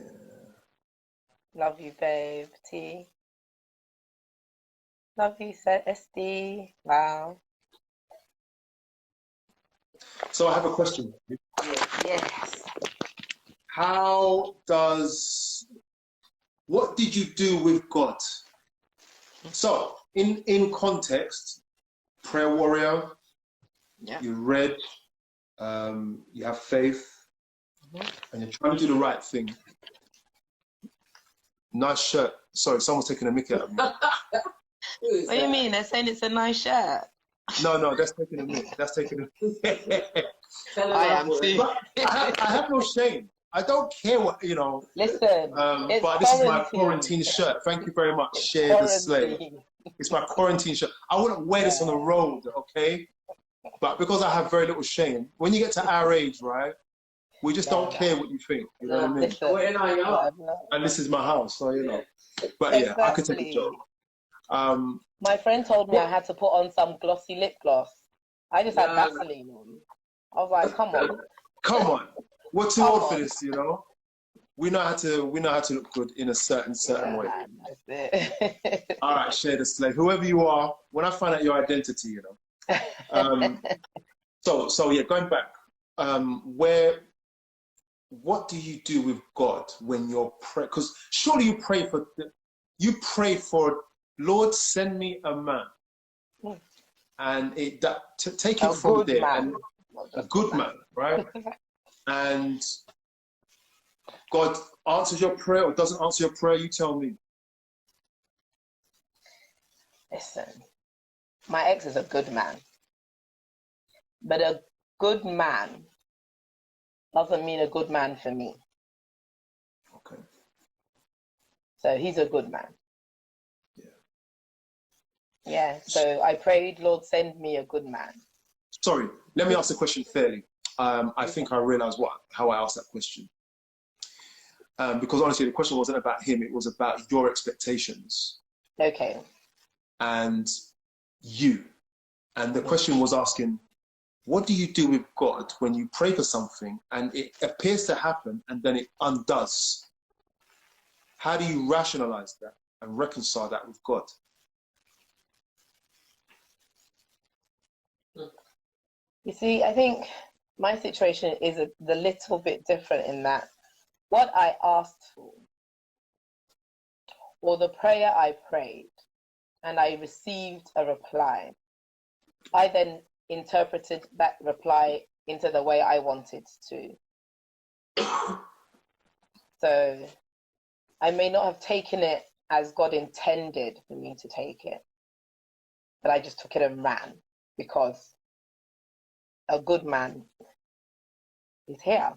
Love you, babe. T. Love you, SD. Wow. So I have a question. Yes. What did you do with God? So in context, prayer warrior, Yeah. you read, you have faith, and you're trying to do the right thing. Nice shirt. Sorry, someone's taking a mickey out of me. What do you mean? They're saying it's a nice shirt. No, that's taking a mick. That's taking a I am too. I have no shame. I don't care what, you know. Listen, but this is my quarantine shirt. Thank you very much. Share the slave. It's my quarantine shirt. I wouldn't wear this on the road, okay? But because I have very little shame, when you get to our age, right, we just don't care what you think. You know what I mean? Listen, and this is my house, so you know. But yeah, I could take a joke. My friend told me I had to put on some glossy lip gloss. I just had Vaseline on. I was like, come on. Come on. We're too old for this, you know. We know how to look good in a certain way. That's it. All right, share the slave. Whoever you are, when I find out your identity, you know. So yeah, going back, what do you do with God when you're praying? Because surely you pray for, Lord, send me a man, and take it from there, and a good man, right? And God answers your prayer or doesn't answer your prayer, you tell me. Listen, my ex is a good man, but a good man doesn't mean a good man for me. Okay. So he's a good man. Yeah. Yeah. So I prayed, Lord, send me a good man. Sorry, let me ask the question fairly. I think I realised how I asked that question. Because honestly, the question wasn't about him; it was about your expectations. Okay. And you. And the question was asking, what do you do with God when you pray for something and it appears to happen and then it undoes? How do you rationalize that and reconcile that with God? You see, I think my situation is a little bit different in that what I asked for, or the prayer I prayed, and I received a reply, I then interpreted that reply into the way I wanted to. So I may not have taken it as God intended for me to take it, but I just took it and ran because a good man is here.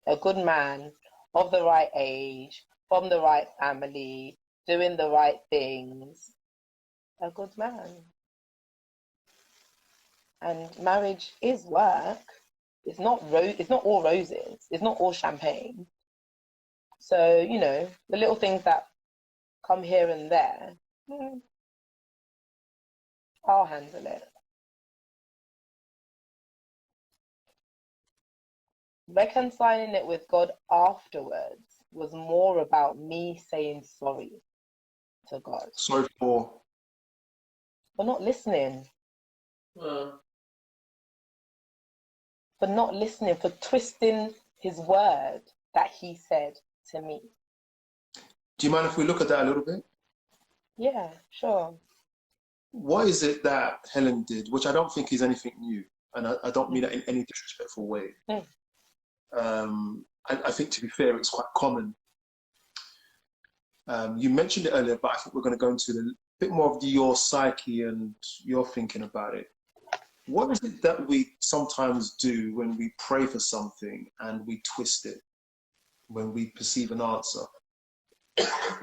A good man of the right age, from the right family, doing the right things. A good man. And marriage is work. It's not all roses. It's not all champagne. So, you know, the little things that come here and there, I'll handle it. Reconciling it with God afterwards was more about me saying sorry to God. Sorry for not listening. For not listening, for twisting his word that he said to me. Do you mind if we look at that a little bit? Yeah, sure. What is it that Helen did, which I don't think is anything new, and I don't mean that in any disrespectful way. I think, to be fair, it's quite common. You mentioned it earlier, but I think we're going to go into a bit more of your psyche and your thinking about it. What is it that we sometimes do when we pray for something and we twist it, when we perceive an answer?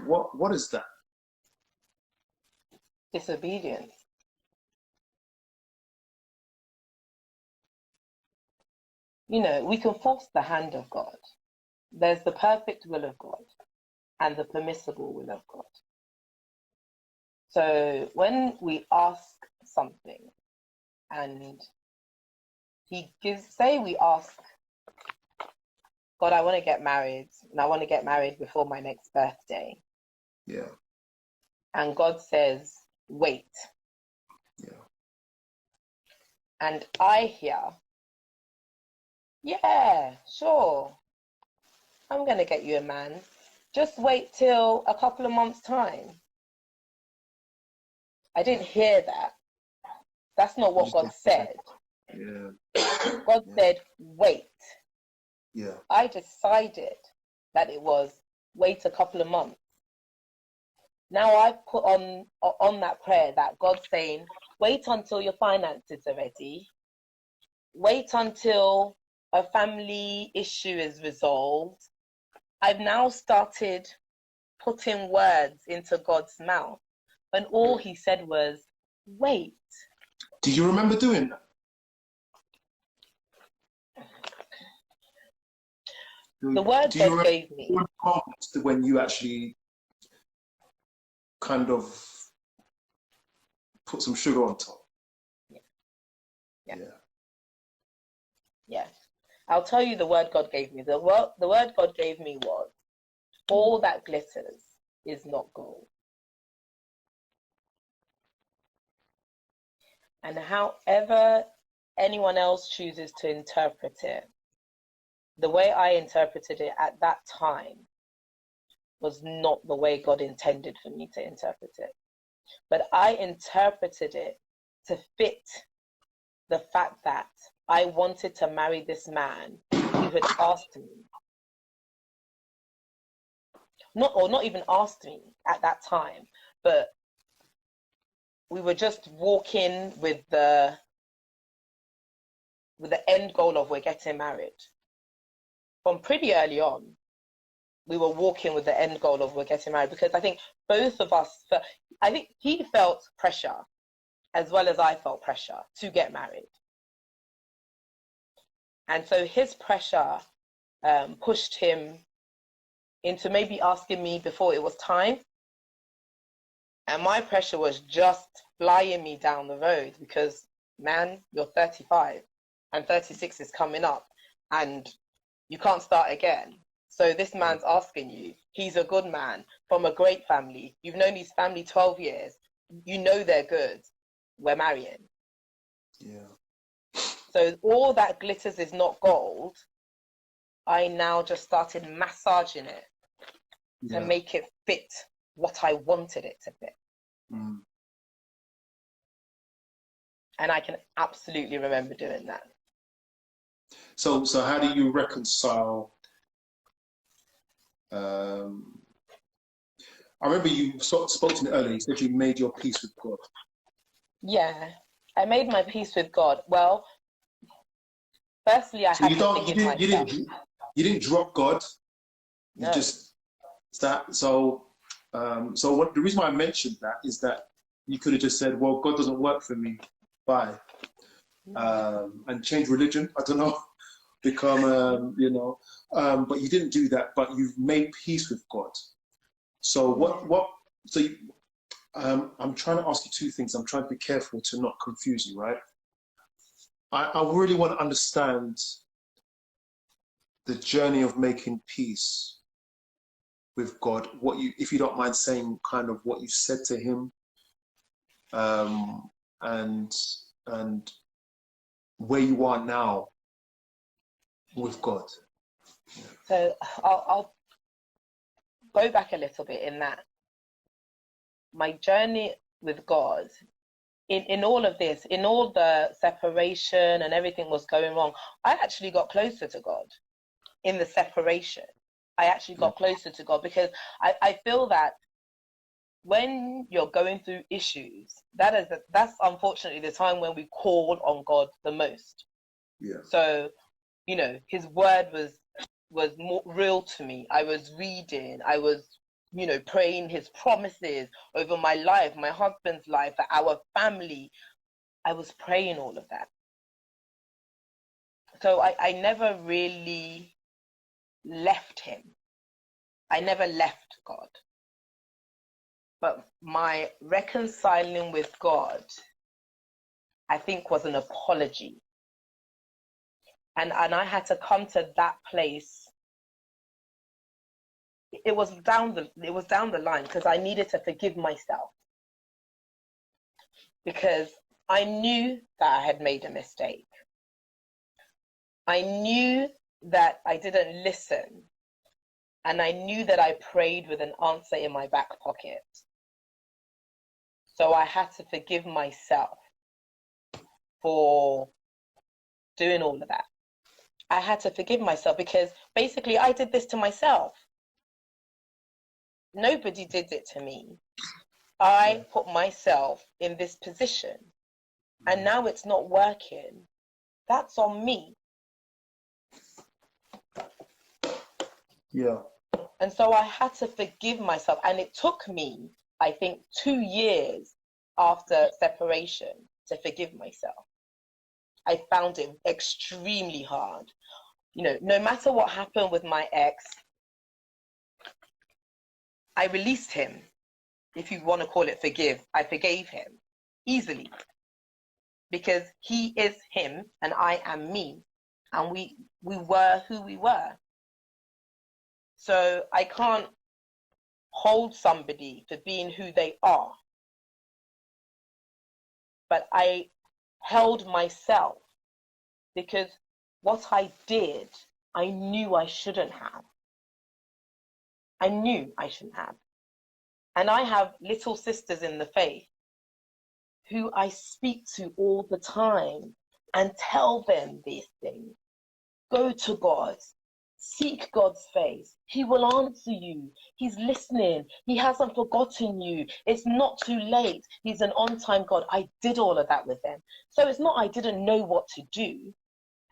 What is that? Disobedience. You know, we can force the hand of God. There's the perfect will of God and the permissible will of God. So when we ask something and say we ask, God, I want to get married and I want to get married before my next birthday. Yeah. And God says, wait. Yeah. And I hear, yeah, sure. I'm going to get you a man. Just wait till a couple of months' time. I didn't hear that. That's not what God said. Yeah. God said, wait. Yeah. I decided that it was wait a couple of months. Now I put on that prayer that God's saying, wait until your finances are ready. Wait until a family issue is resolved. I've now started putting words into God's mouth. And all he said was, wait. Do you remember doing that? The word God gave me. When you actually kind of put some sugar on top. Yeah. I'll tell you the word God gave me. The word God gave me was, all that glitters is not gold. And however anyone else chooses to interpret it, the way I interpreted it at that time was not the way God intended for me to interpret it. But I interpreted it to fit the fact that I wanted to marry this man who had asked me. Not even asked me at that time, but we were just walking with the with the end goal of we're getting married. From pretty early on, we were walking with the end goal of we're getting married, because I think both of us, I think he felt pressure as well as I felt pressure to get married. And so his pressure pushed him into maybe asking me before it was time. And my pressure was just flying me down the road, because, man, you're 35 and 36 is coming up and you can't start again. So this man's asking you, he's a good man from a great family. You've known his family 12 years. You know they're good. We're marrying. Yeah. So all that glitters is not gold. I now just started massaging it to make it fit what I wanted it to fit. Mm. And I can absolutely remember doing that. So how do you reconcile? I remember you spoke to me earlier. You said you made your peace with God. Yeah, I made my peace with God. Well, firstly, I had to forgive myself. You didn't drop God. You No. just that. So what the reason why I mentioned that is that you could have just said, "Well, God doesn't work for me. Bye," and change religion. I don't know. Become, but you didn't do that. But you've made peace with God. So I'm trying to ask you two things. I'm trying to be careful to not confuse you, right? I really want to understand the journey of making peace with God. If you don't mind saying kind of what you said to him, and where you are now with God. Yeah. So I'll go back a little bit in that. My journey with God, in all of this, in all the separation and everything was going wrong, I actually got closer to God in the separation. I actually got closer to God, because I feel that when you're going through issues, that's unfortunately the time when we call on God the most. Yeah. So, his word was more real to me. I was reading, I was, praying his promises over my life, my husband's life, our family. I was praying all of that. So I never really left him. I never left God. But my reconciling with God, I think, was an apology. And I had to come to that place. It was down the line, because I needed to forgive myself. Because I knew that I had made a mistake. I knew that I didn't listen. And I knew that I prayed with an answer in my back pocket. So I had to forgive myself for doing all of that. I had to forgive myself, because basically I did this to myself. Nobody did it to me. I put myself in this position, and now it's not working. That's on me. Yeah. And so I had to forgive myself. And it took me, I think, 2 years after separation to forgive myself. I found it extremely hard. No matter what happened with my ex, I released him. If you want to call it forgive, I forgave him easily, because he is him and I am me, and we were who we were. So I can't hold somebody for being who they are, but I held myself, because what I did, I knew I shouldn't have. I knew I shouldn't have. And I have little sisters in the faith who I speak to all the time and tell them these things. Go to God. Seek God's face. He will answer you. He's listening. He hasn't forgotten you. It's not too late. He's an on-time God. I did all of that with them. So it's not I didn't know what to do.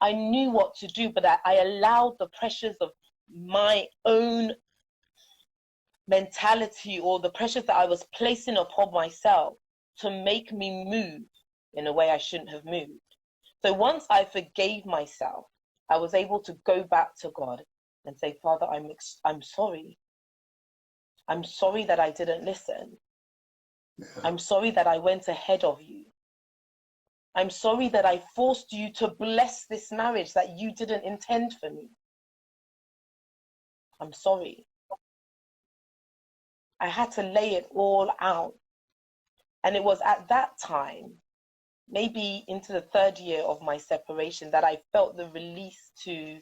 I knew what to do, but I allowed the pressures of my own mentality or the pressures that I was placing upon myself to make me move in a way I shouldn't have moved. So once I forgave myself, I was able to go back to God and say, Father, I'm sorry. I'm sorry that I didn't listen. I'm sorry that I went ahead of you. I'm sorry that I forced you to bless this marriage that you didn't intend for me. I'm sorry. I had to lay it all out. And it was at that time, maybe into the 3rd year of my separation, that I felt the release to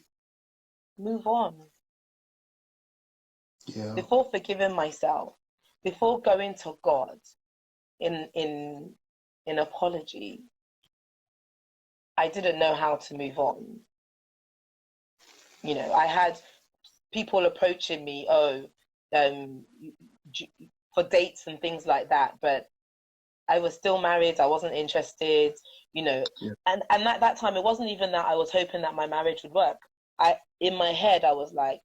move on. Yeah. Before forgiving myself, before going to God in apology, I didn't know how to move on. You know, I had people approaching me, for dates and things like that, but I was still married. I wasn't interested, you know. Yeah. And at that time, it wasn't even that I was hoping that my marriage would work. In my head, I was like,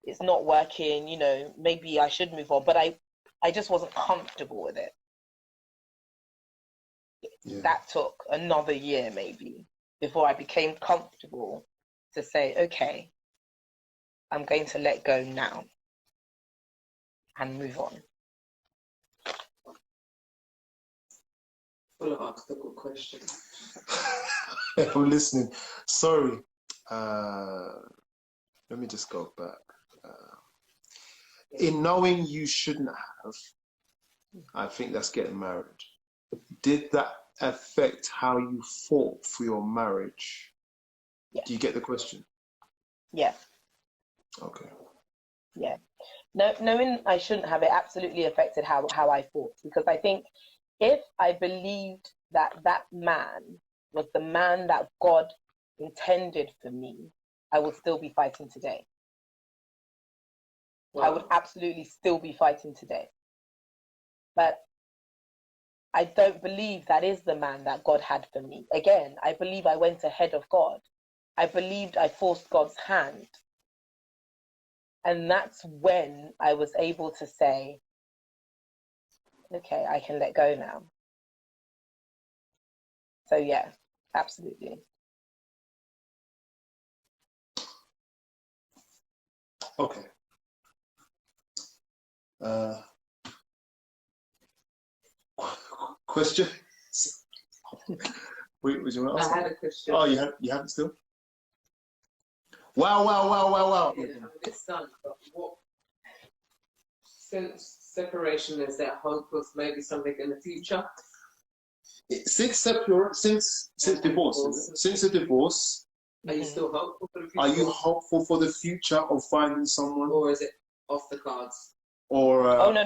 it's not working, you know, maybe I should move on. But I just wasn't comfortable with it. Yeah. That took another year maybe before I became comfortable to say, okay, I'm going to let go now and move on. Well, I'll ask a good question. I'm listening. Sorry. Let me just go back. In knowing you shouldn't have, I think that's getting married. Did that affect how you fought for your marriage? Yeah. Do you get the question? Yeah. Okay. Yeah. No, knowing I shouldn't have, it absolutely affected how I fought, because I think if I believed that that man was the man that God intended for me, I would still be fighting today. Wow. I would absolutely still be fighting today. But I don't believe that is the man that God had for me. Again, I believe I went ahead of God. I believed I forced God's hand. And that's when I was able to say, okay, I can let go now. So yeah, absolutely. Okay. Question? Wait, was you want to ask? I had a question. Oh, you haven't still? Wow. Yeah, I'm a bit stunned, but what, since separation, is there hope of maybe something in the future? Since divorce, since the divorce, Are you still hopeful for the future? are you hopeful for the future of finding someone? Or is it off the cards? Or oh no.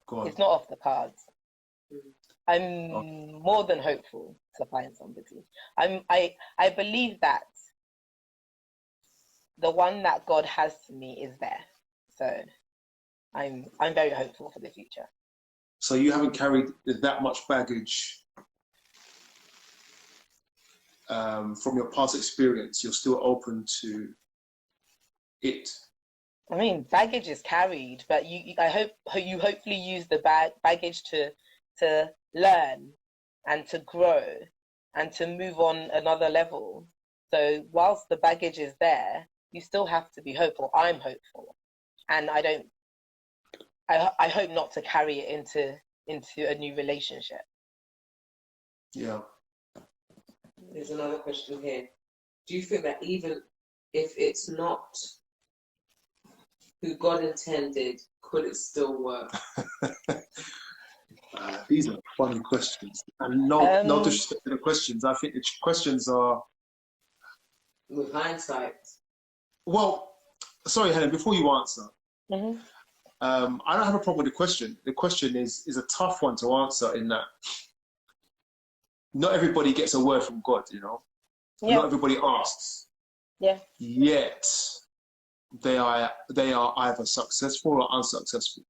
Go on. It's not off the cards. I'm Okay. more than hopeful to find somebody. I believe that the one that God has for me is there. So I'm very hopeful for the future. So you haven't carried that much baggage from your past experience. You're still open to it. I mean, baggage is carried, but I hope you hopefully use the baggage to learn and to grow and to move on another level. So whilst the baggage is there, you still have to be hopeful. I'm hopeful, and I hope not to carry it into a new relationship. Yeah. There's another question here. Do you think that even if it's not who God intended, could it still work? These are funny questions, and no disrespect to the questions. I think the questions are. With hindsight. Well, sorry, Helen. Before you answer, Mm-hmm. I don't have a problem with the question. The question is a tough one to answer in that not everybody gets a word from God. You know, Yeah. not everybody asks. Yeah. Yet they are either successful or unsuccessful.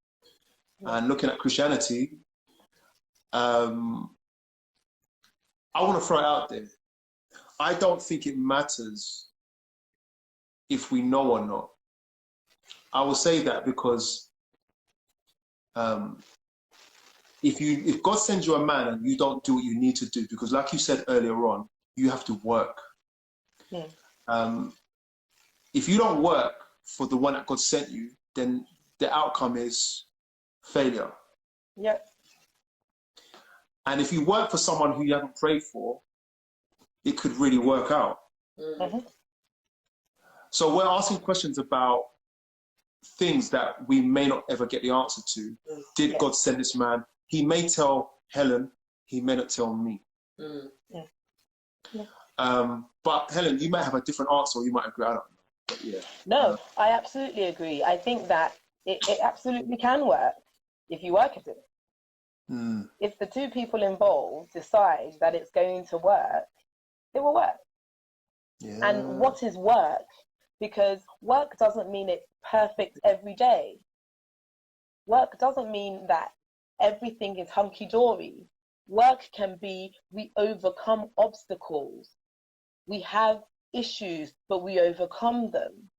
Yeah. And looking at Christianity, I want to throw it out there. I don't think it matters if we know or not. I will say that because if God sends you a man and you don't do what you need to do, because like you said earlier on, you have to work. Yeah. If you don't work for the one that God sent you, then the outcome is failure. Yeah. And if you work for someone who you haven't prayed for, it could really work out. Mm-hmm. So we're asking questions about things that we may not ever get the answer to. Did God send this man? He may tell Helen, he may not tell me. Yeah. But Helen, you might have a different answer, or you might agree. I don't know. But yeah. No, I absolutely agree. I think that it absolutely can work if you work at it. If the two people involved decide that it's going to work, it will work. Yeah. And what is work? Because work doesn't mean it's perfect every day. Work doesn't mean that everything is hunky-dory. Work can be we overcome obstacles. We have issues, but we overcome them.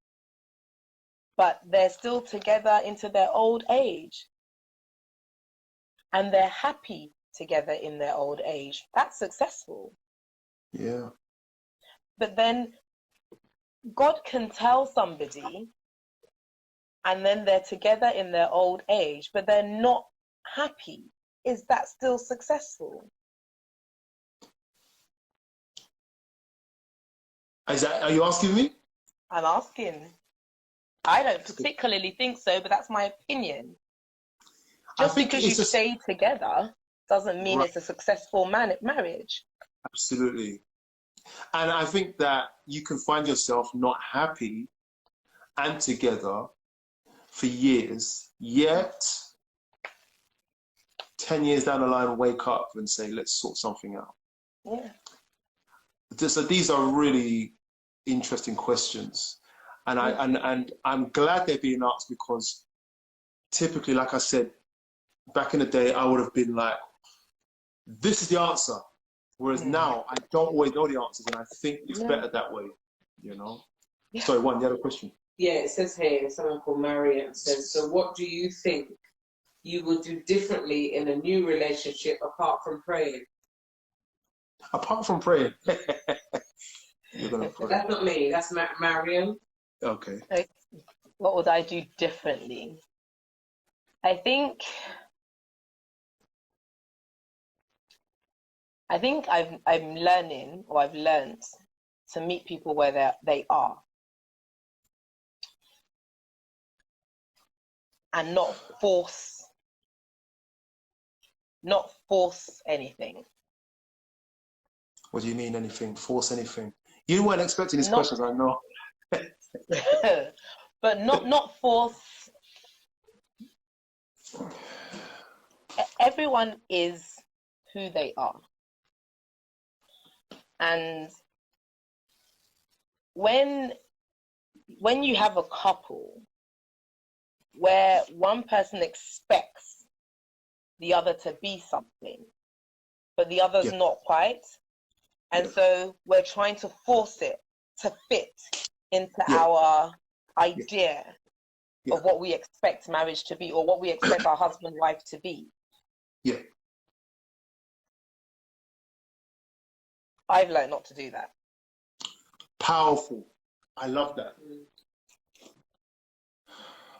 But they're still together into their old age. And they're happy together in their old age. That's successful. Yeah. But then God can tell somebody, and then they're together in their old age, but they're not happy. Is that still successful? Are you asking me? I'm asking. I don't particularly think so, but that's my opinion. Just because you stay together doesn't mean it's a successful marriage. Absolutely. And I think that you can find yourself not happy and together for years, yet 10 years down the line, wake up and say, let's sort something out. Yeah. So these are really interesting questions. And I'm glad they're being asked, because typically, like I said, back in the day, I would have been like, this is the answer. Whereas now, I don't always know the answers, and I think it's better that way, you know? Yeah. Sorry, you had a question? Yeah, it says here, someone called Mariam says, so what do you think you would do differently in a new relationship apart from praying? Apart from praying? You're gonna pray. That's not me, that's Mariam. Okay. What would I do differently? I think I'm learning, or I've learned to meet people where they are, and not force anything. What do you mean anything? Force anything? You weren't expecting these questions, I know. But not force. Everyone is who they are. And when you have a couple where one person expects the other to be something, but the other's not quite, and so we're trying to force it to fit into our idea of what we expect marriage to be, or what we expect our husband, wife to be. Yeah. I've learned not to do that. Powerful. I love that.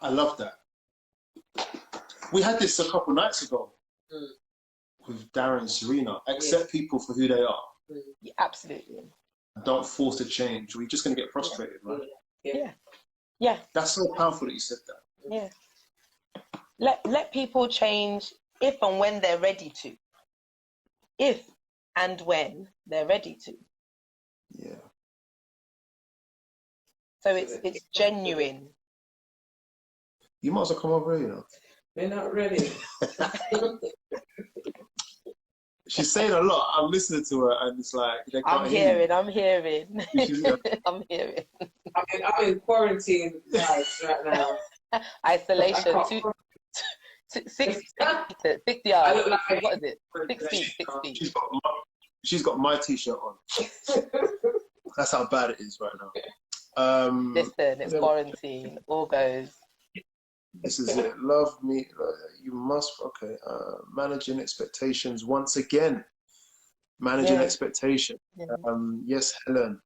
I love that. We had this a couple nights ago with Darren and Serena. Accept people for who they are. Yeah, absolutely. Don't force the change. We're just going to get frustrated, right? Yeah. That's so powerful that you said that. Yeah. Let people change if and when they're ready to. If and when they're ready to. Yeah. So it's genuine. You might as well come over here, you know. They're not ready. She's saying a lot. I'm listening to her, and it's like I'm hearing. I'm hearing. I'm in quarantine, guys, right now. Isolation. 60 yards. What is it? 6 feet. 6 feet. She's got my t-shirt on. That's how bad it is right now. Listen, it's quarantine. All goes. This is it. Love me. You must. Okay. Managing expectations once again. Managing expectation. Yes, Helen.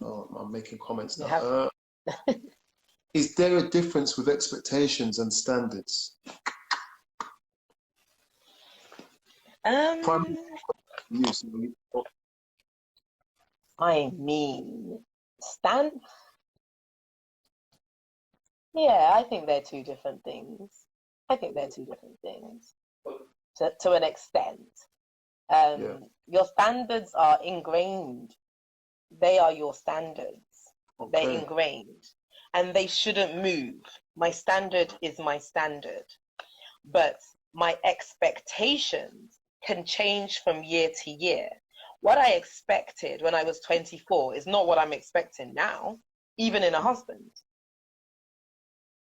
Oh, I'm making comments now. Is there a difference with expectations and standards? I mean, yeah, I think they're two different things. To an extent. Your standards are ingrained. They are your standards. Okay. They're ingrained. And they shouldn't move. My standard is my standard. But my expectations can change from year to year. What I expected when I was 24 is not what I'm expecting now, even in a husband.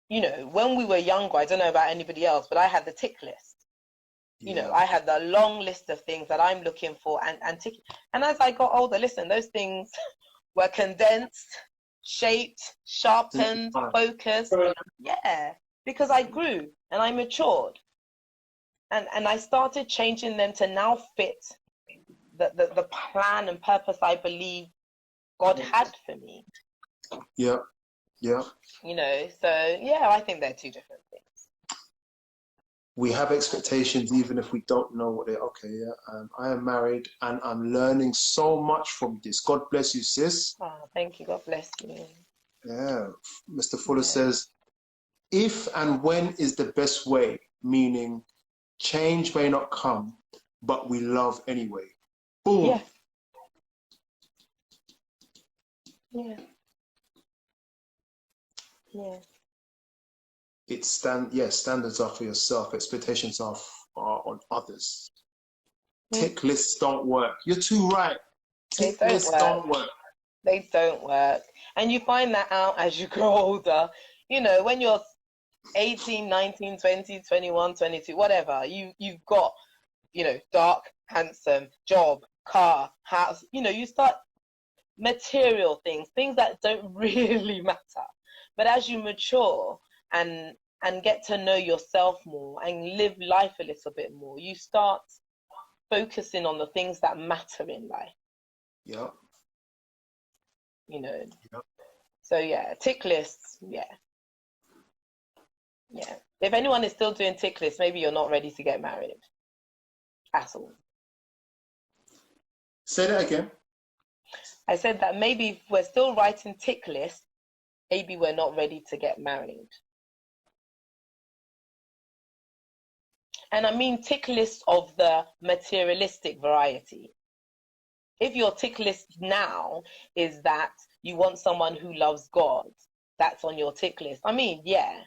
You know, when we were younger, I don't know about anybody else, but I had the tick list. You know, I had the long list of things that I'm looking for and tick. And as I got older, listen, those things were condensed, shaped, sharpened, focused. Yeah, because I grew and I matured. And I started changing them to now fit the plan and purpose I believe God had for me. Yeah. Yeah. You know, so yeah, I think they're two different things. We have expectations even if we don't know what they are. Okay, yeah. I am married and I'm learning so much from this. God bless you, sis. Oh, thank you. God bless you. Yeah. Mr. Fuller says, if and when is the best way, meaning change may not come, but we love anyway. Boom. Yeah. Yeah. Yeah. Standards are for yourself. Expectations are on others. Tick lists don't work. You're too right. Tick lists don't work. They don't work. And you find that out as you grow older. You know, when you're 18, 19, 20, 21, 22, whatever, you've got, you know, dark, handsome, job, car, house. You know, you start material things that don't really matter. But as you mature and get to know yourself more and live life a little bit more, you start focusing on the things that matter in life. Yeah. You know. Yep. So yeah, tick lists, yeah. Yeah. If anyone is still doing tick lists, maybe you're not ready to get married. At all. Say that again. I said that maybe if we're still writing tick lists, maybe we're not ready to get married. And I mean tick lists of the materialistic variety. If your tick list now is that you want someone who loves God, that's on your tick list. I mean, yeah.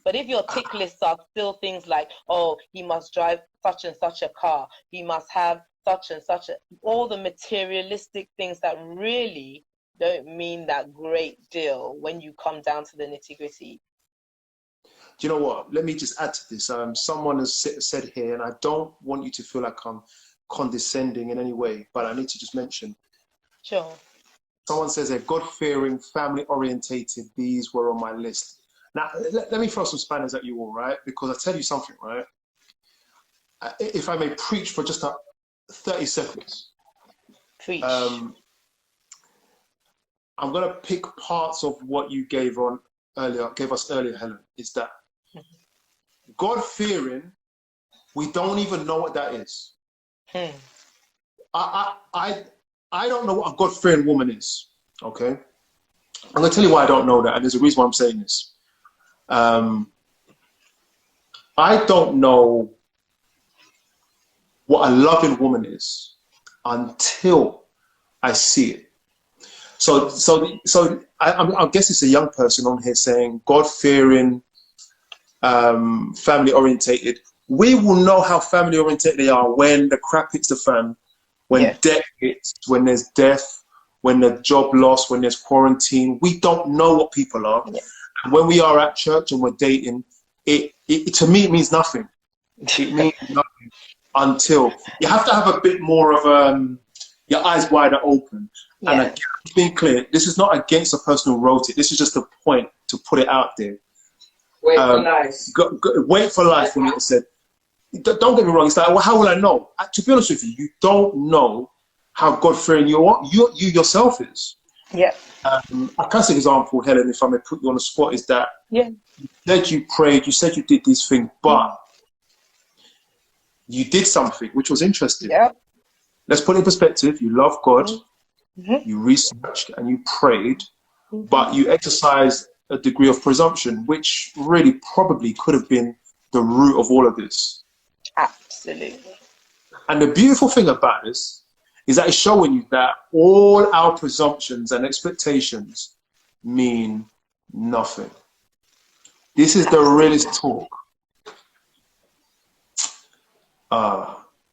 But if your tick lists are still things like, oh, he must drive such and such a car, he must have such and such all the materialistic things that really don't mean that great deal when you come down to the nitty-gritty. Do you know what? Let me just add to this. Someone has said here, and I don't want you to feel like I'm condescending in any way, but I need to just mention. Sure. Someone says they're God-fearing, family-orientated. These were on my list. Now, let me throw some spanners at you all, right? Because I tell you something, right? If I may preach for just 30 seconds. Preach. I'm going to pick parts of what you gave us earlier, Helen, is that God-fearing, we don't even know what that is. I don't know what a God-fearing woman is, okay? I'm going to tell you why I don't know that, and there's a reason why I'm saying this. I don't know what a loving woman is until I see it. So I guess it's a young person on here saying God-fearing, family-orientated. We will know how family-orientated they are when the crap hits the fan, when debt hits, when there's death, when there's job loss, when there's quarantine. We don't know what people are. Yeah. And when we are at church and we're dating, it to me, it means nothing. It means nothing until you have to have a bit more of your eyes wide open. Yeah. And again, being clear, this is not against the person who wrote it. This is just a point to put it out there. Wait for life. Wait for life, when it said. Don't get me wrong. It's like, well, how will I know? To be honest with you, you don't know how God-fearing you yourself is. Yeah. A classic example, Helen, if I may put you on the spot, is that you said you prayed, you said you did these things, but you did something which was interesting. Yeah. Let's put it in perspective. You love God, you researched and you prayed, but you exercised a degree of presumption, which really probably could have been the root of all of this. Absolutely. And the beautiful thing about this is that it's showing you that all our presumptions and expectations mean nothing. This is the realest talk.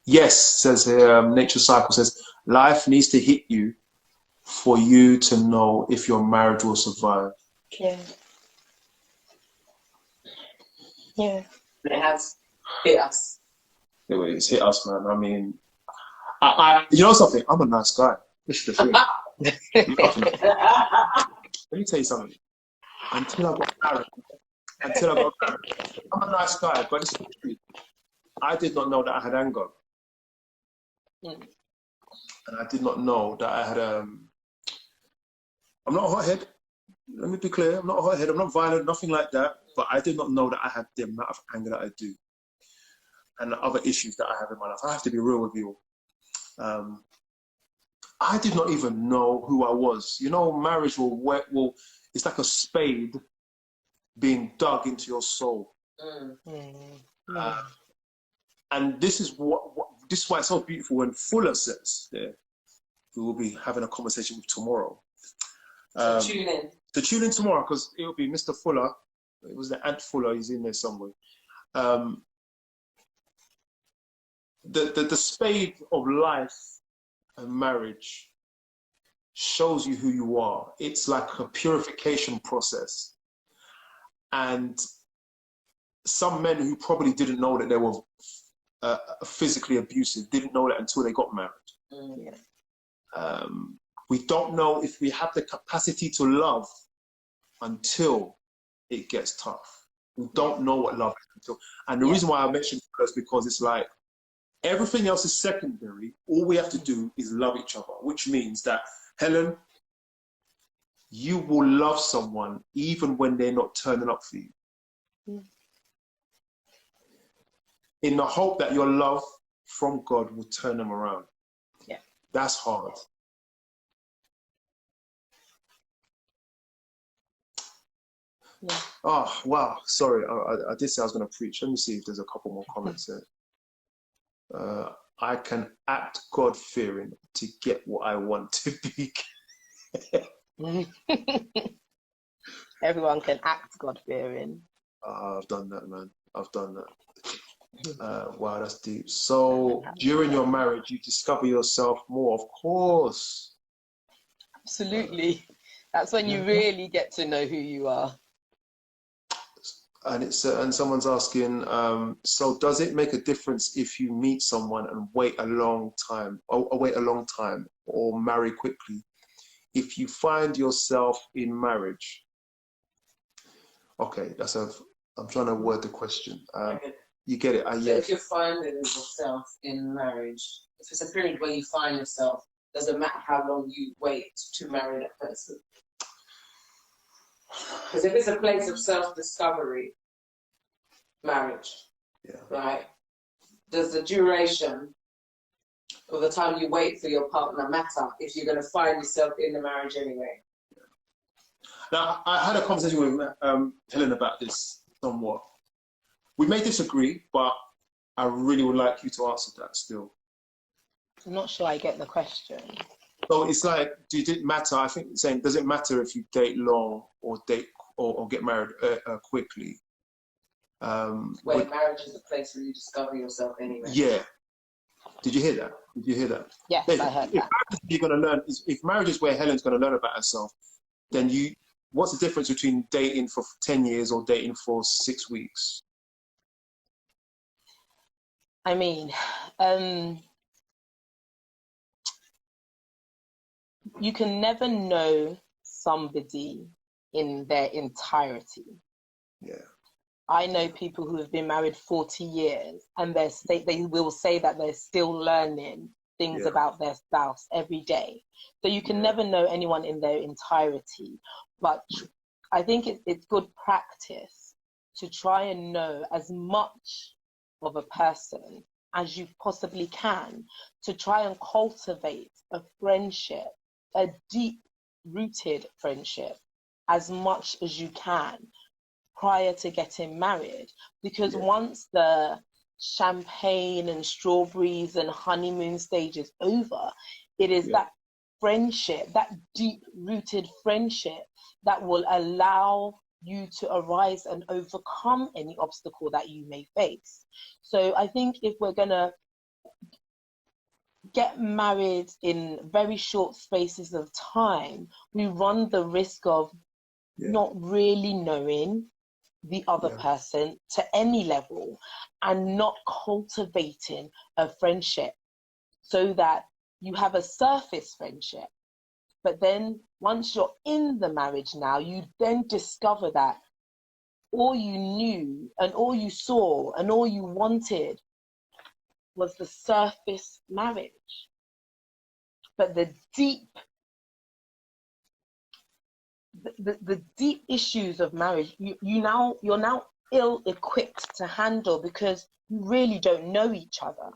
Yes, says here, Nature Cycle says, life needs to hit you for you to know if your marriage will survive. Yeah. Yeah. It has hit us. It's hit us, man. I mean, you know something? I'm a nice guy. This is the thing. Let me tell you something. Until I got married, I'm a nice guy, but it's the truth. I did not know that I had anger. And I did not know that I had I'm not a hothead. Let me be clear. I'm not a hothead. I'm not violent, nothing like that. But I did not know that I had the amount of anger that I do. And the other issues that I have in my life. I have to be real with you. I did not even know who I was. You know, marriage will it's like a spade being dug into your soul. And this is this is why it's so beautiful when Fuller says there, we will be having a conversation with tomorrow. So tune in. To tune in tomorrow, because it will be Mr. Fuller. It was the Ant Fuller. He's in there somewhere. The spade of life and marriage shows you who you are. It's like a purification process. And some men who probably didn't know that they were physically abusive didn't know that until they got married. We don't know if we have the capacity to love until it gets tough. We don't know what love is until. And the reason why I mentioned it is because it's like everything else is secondary. All we have to do is love each other, which means that, Helen, you will love someone even when they're not turning up for you. In the hope that your love from God will turn them around. Yeah. That's hard. Yeah. Oh, wow. Sorry, I did say I was going to preach. Let me see if there's a couple more comments there. I can act God-fearing to get what I want to be. Everyone can act God-fearing. I've done that, man. I've done that. Wow, that's deep. So during your marriage, you discover yourself more, of course. Absolutely. That's when you really get to know who you are. And it's and someone's asking, so does it make a difference if you meet someone and wait a long time, or marry quickly? If you find yourself in marriage, okay, I'm trying to word the question. You get it? So if you're finding yourself in marriage, if it's a period where you find yourself, doesn't matter how long you wait to marry that person. Because if it's a place of self-discovery, marriage, right? Does the duration of the time you wait for your partner matter if you're going to find yourself in the marriage anyway? Now, I had a conversation with Helen about this somewhat. We may disagree, but I really would like you to answer that still. I'm not sure I get the question. So it's like, does it matter? I think it's saying, does it matter if you date long or get married quickly? Where marriage is the place where you discover yourself anyway. Yeah. Did you hear that? Did you hear that? Yes, I heard that. You're going to learn. If marriage is where Helen's going to learn about herself, then what's the difference between dating for 10 years or dating for 6 weeks? I mean, you can never know somebody in their entirety. Yeah. I know people who have been married 40 years and they will say that they're still learning things about their spouse every day. So you can never know anyone in their entirety. But I think it's good practice to try and know as much of a person as you possibly can, to try and cultivate a friendship, a deep-rooted friendship, as much as you can prior to getting married. Because once the champagne and strawberries and honeymoon stage is over, it is that friendship, that deep-rooted friendship, that will allow you to arise and overcome any obstacle that you may face. So I think if we're going to get married in very short spaces of time, we run the risk of not really knowing the other person to any level and not cultivating a friendship, so that you have a surface friendship. But then once you're in the marriage now, you then discover that all you knew and all you saw and all you wanted was the surface marriage. But the deep issues of marriage, you're now ill-equipped to handle, because you really don't know each other.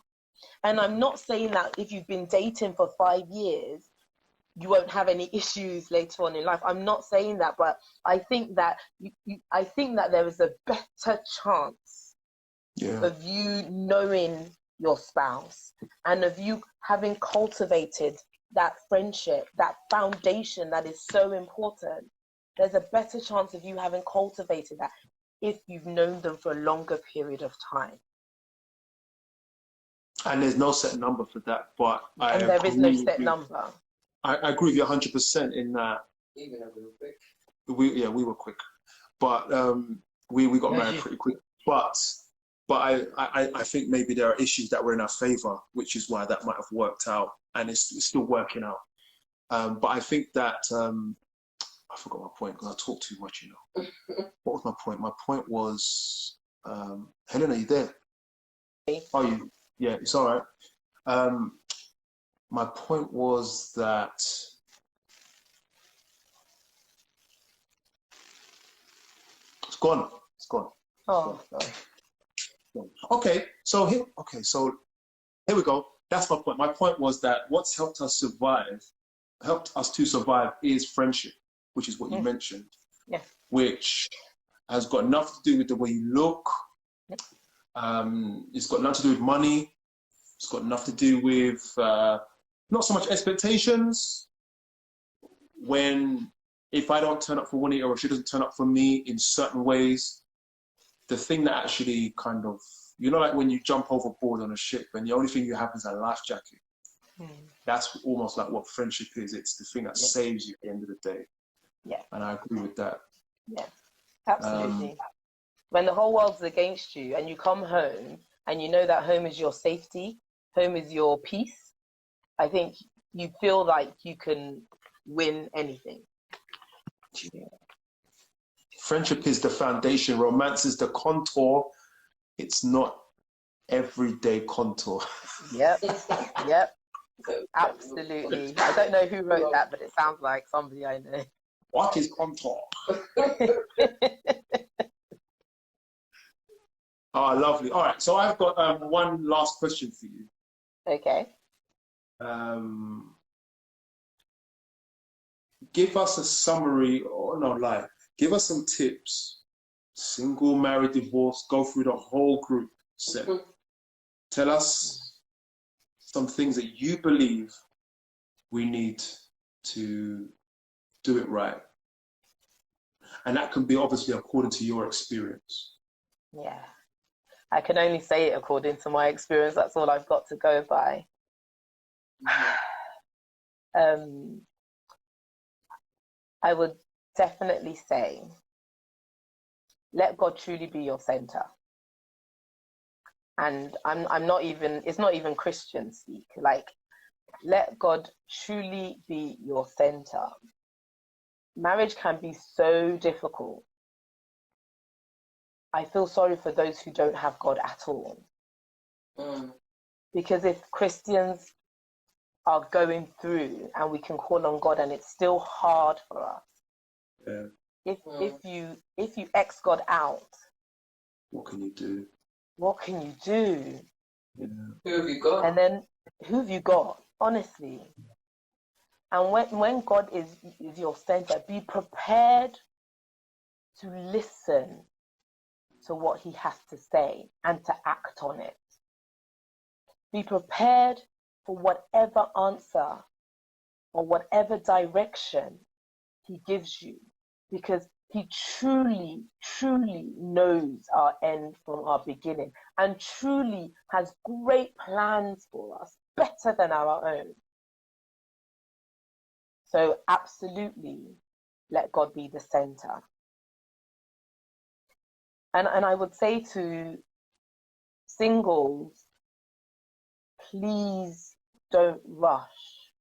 And I'm not saying that if you've been dating for 5 years, you won't have any issues later on in life. I'm not saying that, but I think that I think that there is a better chance of you knowing your spouse and of you having cultivated that friendship, that foundation that is so important. There's a better chance of you having cultivated that if you've known them for a longer period of time. And there's no set number for that, but there is no set number. I agree with you 100% in that. Even if we were quick. We were quick, but we got married pretty quick. But I think maybe there are issues that were in our favor, which is why that might have worked out, and it's still working out. But I think that I forgot my point because I talk too much, you know. What was my point? My point was, Helen, are you there? Are you? Yeah, it's all right. My point was that it's gone. It's gone. Oh. Okay, so here we go. That's my point. My point was that what's helped us to survive is friendship, which is what you mentioned. Yeah. Which has got nothing to do with the way you look. Yep. It's got nothing to do with money. It's got nothing to do with not so much expectations. If I don't turn up for Winnie or she doesn't turn up for me in certain ways, the thing that actually kind of, you know, like when you jump overboard on a ship and the only thing you have is a life jacket. That's almost like what friendship is. It's the thing that saves you at the end of the day. Yeah. And I agree with that. Yeah, absolutely. When the whole world's against you and you come home and you know that home is your safety, home is your peace, I think you feel like you can win anything. Yeah. Friendship is the foundation. Romance is the contour. It's not everyday contour. Yep. Absolutely. I don't know who wrote that, but it sounds like somebody I know. What is contour? Oh, lovely. All right. So I've got one last question for you. Okay. Give us a summary, give us some tips. Single, married, divorced, go through the whole group set. Tell us some things that you believe we need to do it right. And that can be obviously according to your experience. Yeah. I can only say it according to my experience. That's all I've got to go by. I would definitely say, let God truly be your center. And I'm not even, it's not even Christian speak. Like, Let God truly be your center. Marriage can be so difficult. I feel sorry for those who don't have God at all. Because if Christians are going through and we can call on God and it's still hard for us, if you X God out, what can you do? What can you do? Yeah. Who have you got? And then who have you got? Honestly. And when God is your center, be prepared to listen to what he has to say and to act on it. Be prepared for whatever answer or whatever direction he gives you, because he truly, truly knows our end from our beginning and truly has great plans for us, better than our own. So absolutely, let God be the center. And I would say to singles, please don't rush.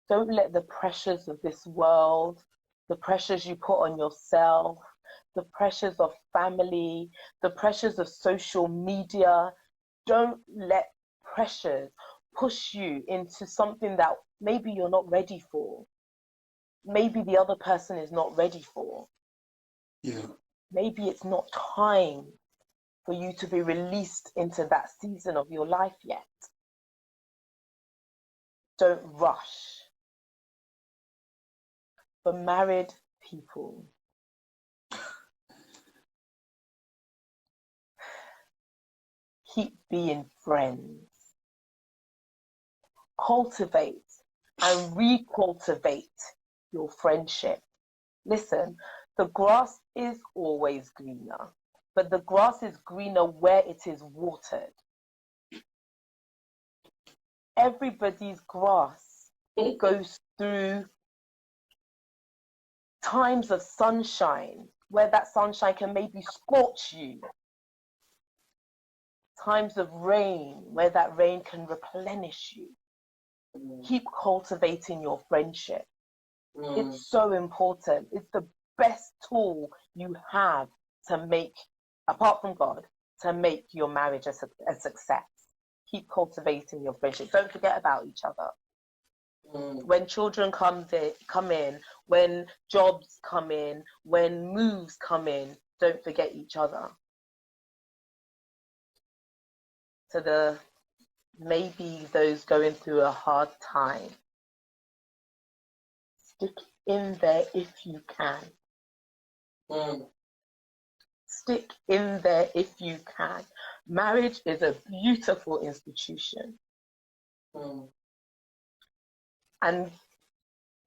Don't let the pressures of this world, the pressures you put on yourself, the pressures of family, the pressures of social media, don't let pressures push you into something that maybe you're not ready for. Maybe the other person is not ready for. Yeah. Maybe it's not time for you to be released into that season of your life yet. Don't rush. For married people, keep being friends. Cultivate and recultivate your friendship. Listen, the grass is always greener, but the grass is greener where it is watered. Everybody's grass goes through times of sunshine where that sunshine can maybe scorch you. Times of rain where that rain can replenish you. Keep cultivating your friendship. It's so important. It's the best tool you have to make, apart from God, to make your marriage a success. Keep cultivating your friendship. Don't forget about each other. When children come in, when jobs come in, when moves come in, don't forget each other. To maybe those going through a hard time, stick in there if you can. Stick in there if you can. Marriage is a beautiful institution. And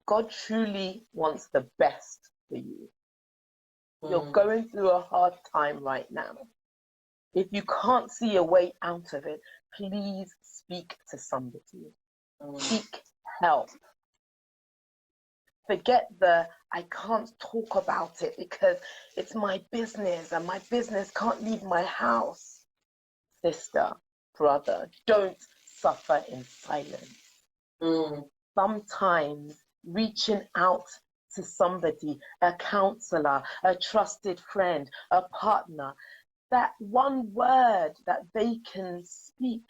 God truly wants the best for you. You're going through a hard time right now. If you can't see a way out of it, please speak to somebody. Seek help. Forget I can't talk about it because it's my business and my business can't leave my house. Sister, brother, don't suffer in silence. Sometimes reaching out to somebody, a counselor, a trusted friend, a partner, that one word that they can speak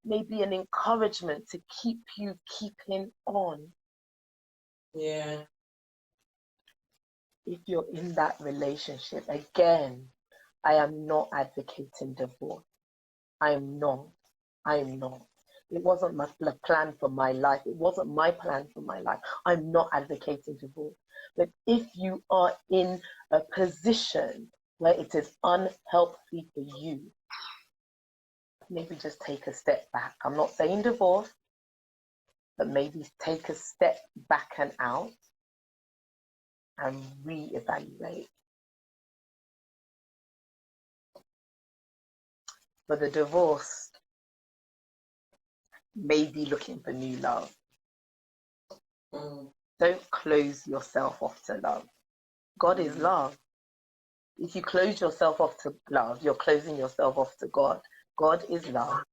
may be an encouragement to keep you keeping on. Yeah. If you're in that relationship, again, I am not advocating divorce. I'm not. It wasn't my plan for my life. It wasn't my plan for my life. I'm not advocating divorce. But if you are in a position where it is unhealthy for you, maybe just take a step back. I'm not saying divorce, but maybe take a step back and out and reevaluate. For the divorced, maybe looking for new love. Don't close yourself off to love. God is love. If you close yourself off to love, you're closing yourself off to God. God is love,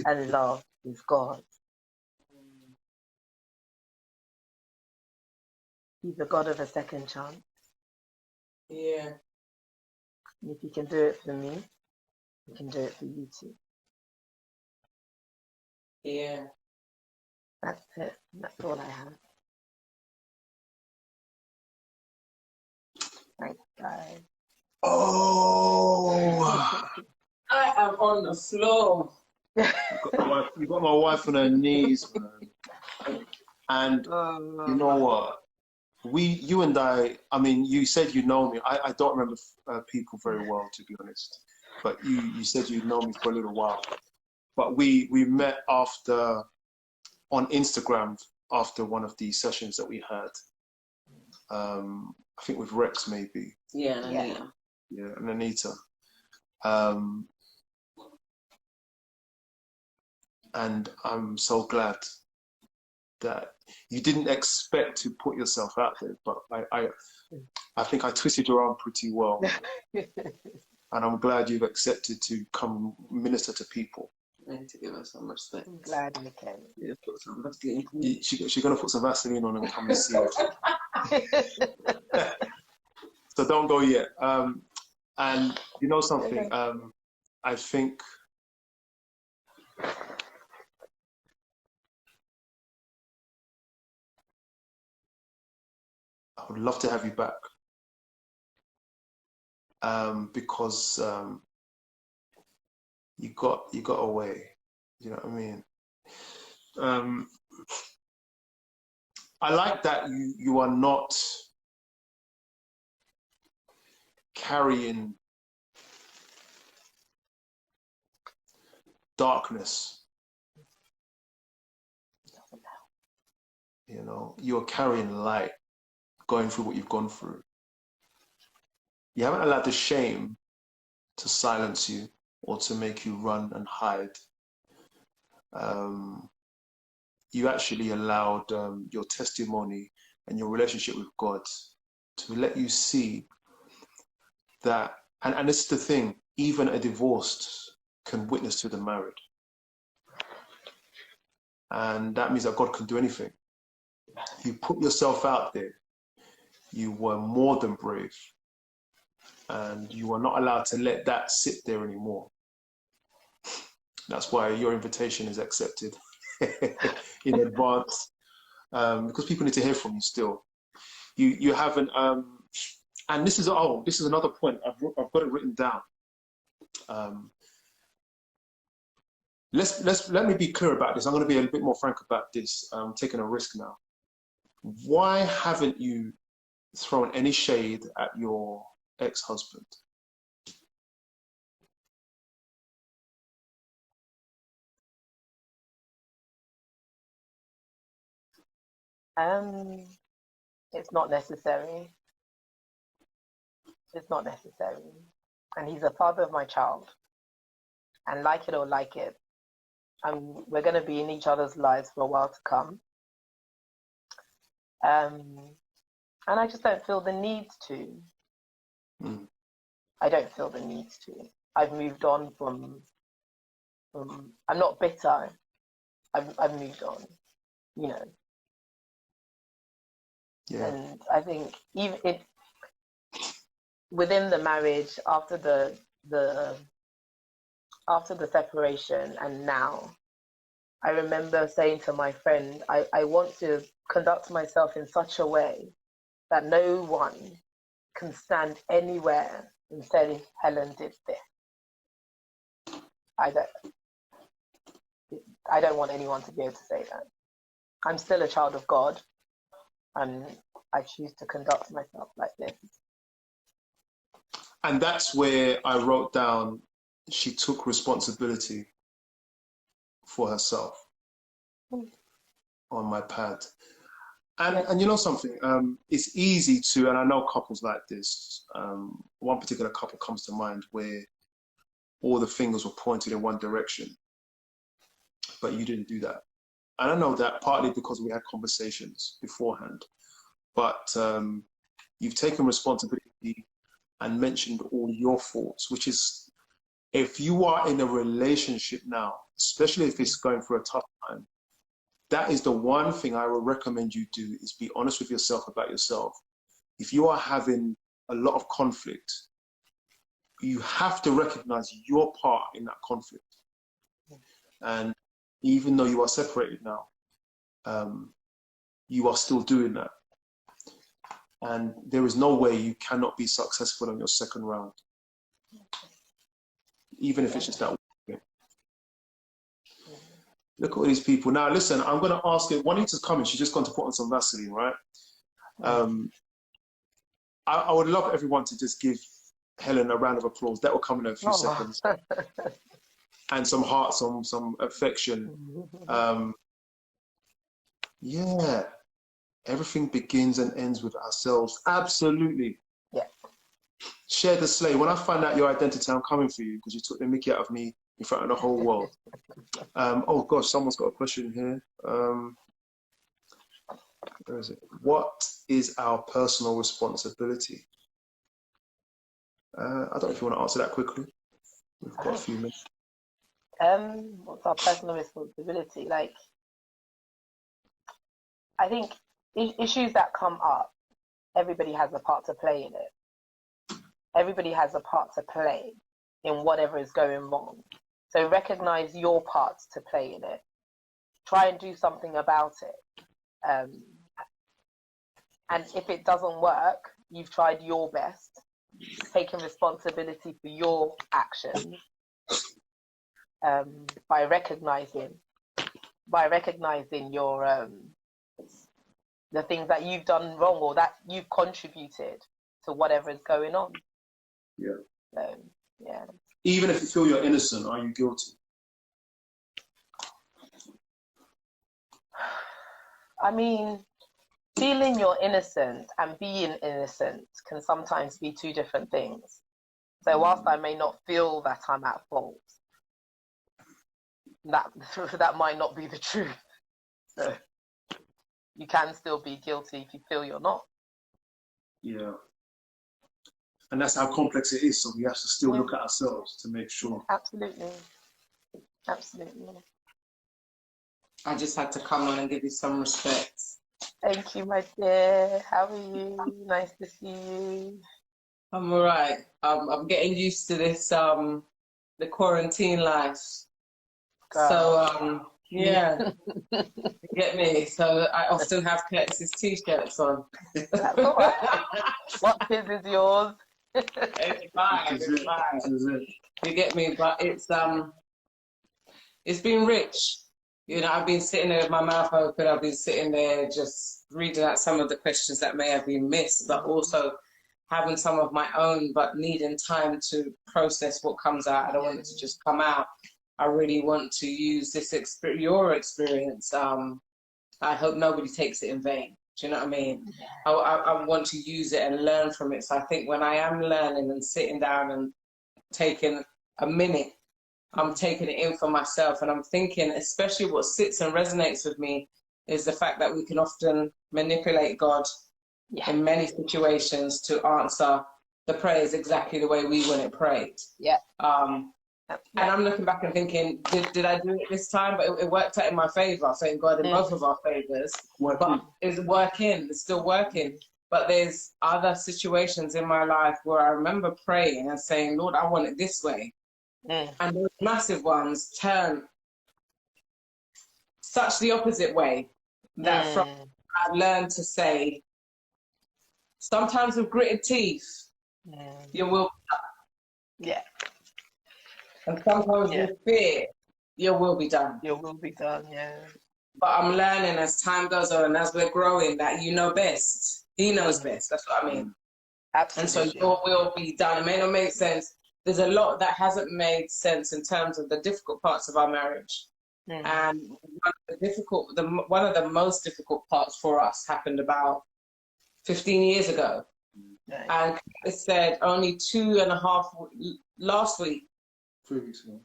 and love is God. He's a God of a second chance. Yeah. And if he can do it for me, he can do it for you too. Yeah. That's it. That's all I have. Thanks, guys. Oh, I am on the floor. you got my wife on her knees, man. And you know what? You and I mean, you said you know me. I don't remember people very well, to be honest. But you said you know me for a little while. But we met on Instagram after one of the sessions that we had. I think with Rex maybe. Yeah, and Anita. Yeah, and Anita. And I'm so glad that you didn't expect to put yourself out there, but I think I twisted your arm pretty well. And I'm glad you've accepted to come minister to people. I need to give her some respect. I'm glad you came. Yeah, put some Vaseline. She's going to put some Vaseline on and come and see it. So don't go yet. And you know something? I think I would love to have you back. Because you got away. You know what I mean? I like that you are not carrying darkness. You know, you're carrying light, going through what you've gone through. You haven't allowed the shame to silence you or to make you run and hide. You actually allowed your testimony and your relationship with God to let you see that, and this is the thing, even a divorced can witness to the married. And that means that God can do anything. You put yourself out there. You were more than brave. And you are not allowed to let that sit there anymore. That's why your invitation is accepted in advance, because people need to hear from you still. You haven't, and this is another point. I've got it written down. Let me be clear about this. I'm going to be a bit more frank about this. I'm taking a risk now. Why haven't you thrown any shade at your ex-husband? It's not necessary. It's not necessary. And he's the father of my child. And like it or like it, we're going to be in each other's lives for a while to come. And I just don't feel the need to. I don't feel the need to. I've moved on from I'm not bitter. I've moved on, you know. Yeah. And I think even within the marriage, after the separation and now, I remember saying to my friend, I want to conduct myself in such a way that no one can stand anywhere and say Helen did this. I don't want anyone to be able to say that. I'm still a child of God, and I choose to conduct myself like this. And that's where I wrote down, she took responsibility for herself on my pad. And you know something, it's easy to, and I know couples like this, one particular couple comes to mind where all the fingers were pointed in one direction, but you didn't do that. And I know that partly because we had conversations beforehand, but you've taken responsibility and mentioned all your faults, which is, if you are in a relationship now, especially if it's going through a tough time, that is the one thing I would recommend you do, is be honest with yourself about yourself. If you are having a lot of conflict, you have to recognize your part in that conflict. And even though you are separated now, you are still doing that. And there is no way you cannot be successful on your second round, even if it's just that one thing. Look at all these people. Now, listen, I'm going to ask you, Juanita's coming. She's just gone to put on some Vaseline, right? I would love everyone to just give Helen a round of applause. That will come in a few seconds. And some hearts, some affection. Yeah. Everything begins and ends with ourselves. Absolutely. Yeah. Share the slay. When I find out your identity, I'm coming for you, because you took the mickey out of me in front of the whole world. Oh gosh, someone's got a question here. Where is it? What is our personal responsibility? I don't know if you want to answer that quickly. We've got a few minutes. What's our personal responsibility? Like, I think issues that come up, everybody has a part to play in it. Everybody has a part to play in whatever is going wrong. So recognize your parts to play in it. Try and do something about it. And if it doesn't work, you've tried your best, taking responsibility for your actions, by recognizing your the things that you've done wrong, or that you've contributed to whatever is going on. Yeah. Yeah. Even if you feel you're innocent, are you guilty? I mean, feeling you're innocent and being innocent can sometimes be two different things. So whilst I may not feel that I'm at fault, that might not be the truth. So you can still be guilty if you feel you're not. Yeah. And that's how complex it is. So we have to still look at ourselves to make sure. Absolutely. Absolutely. I just had to come on and give you some respect. Thank you, my dear. How are you? Nice to see you. I'm all right. I'm getting used to this, the quarantine life. Girl. So, yeah, you get me? So I often have Curtis's t-shirts on. That's all right. What his is yours? It's fine. You get me? But it's been rich. You know, I've been sitting there with my mouth open. I've been sitting there just reading out some of the questions that may have been missed, but also having some of my own, but needing time to process what comes out. I don't want it to just come out. I really want to use this your experience. I hope nobody takes it in vain. Do you know what I mean? I want to use it and learn from it. So I think when I am learning and sitting down and taking a minute, I'm taking it in for myself. And I'm thinking, especially what sits and resonates with me is the fact that we can often manipulate God in many situations to answer the prayers exactly the way we want it prayed. Yeah. And I'm looking back and thinking, did I do it this time? But it worked out in my favor, thank God, in both of our favors. But it's working, it's still working. But there's other situations in my life where I remember praying and saying, Lord, I want it this way. And those massive ones turn such the opposite way that from I've learned to say, sometimes with gritted teeth, you will. Yeah. And sometimes with fear, your will be done. Your will be done, yeah. But I'm learning as time goes on and as we're growing that you know best. He knows best. That's what I mean. Absolutely. And so your will be done. It may not make sense. There's a lot that hasn't made sense in terms of the difficult parts of our marriage. And one of the most difficult parts for us happened about 15 years ago. And it said only 2.5 last week. 3 weeks ago.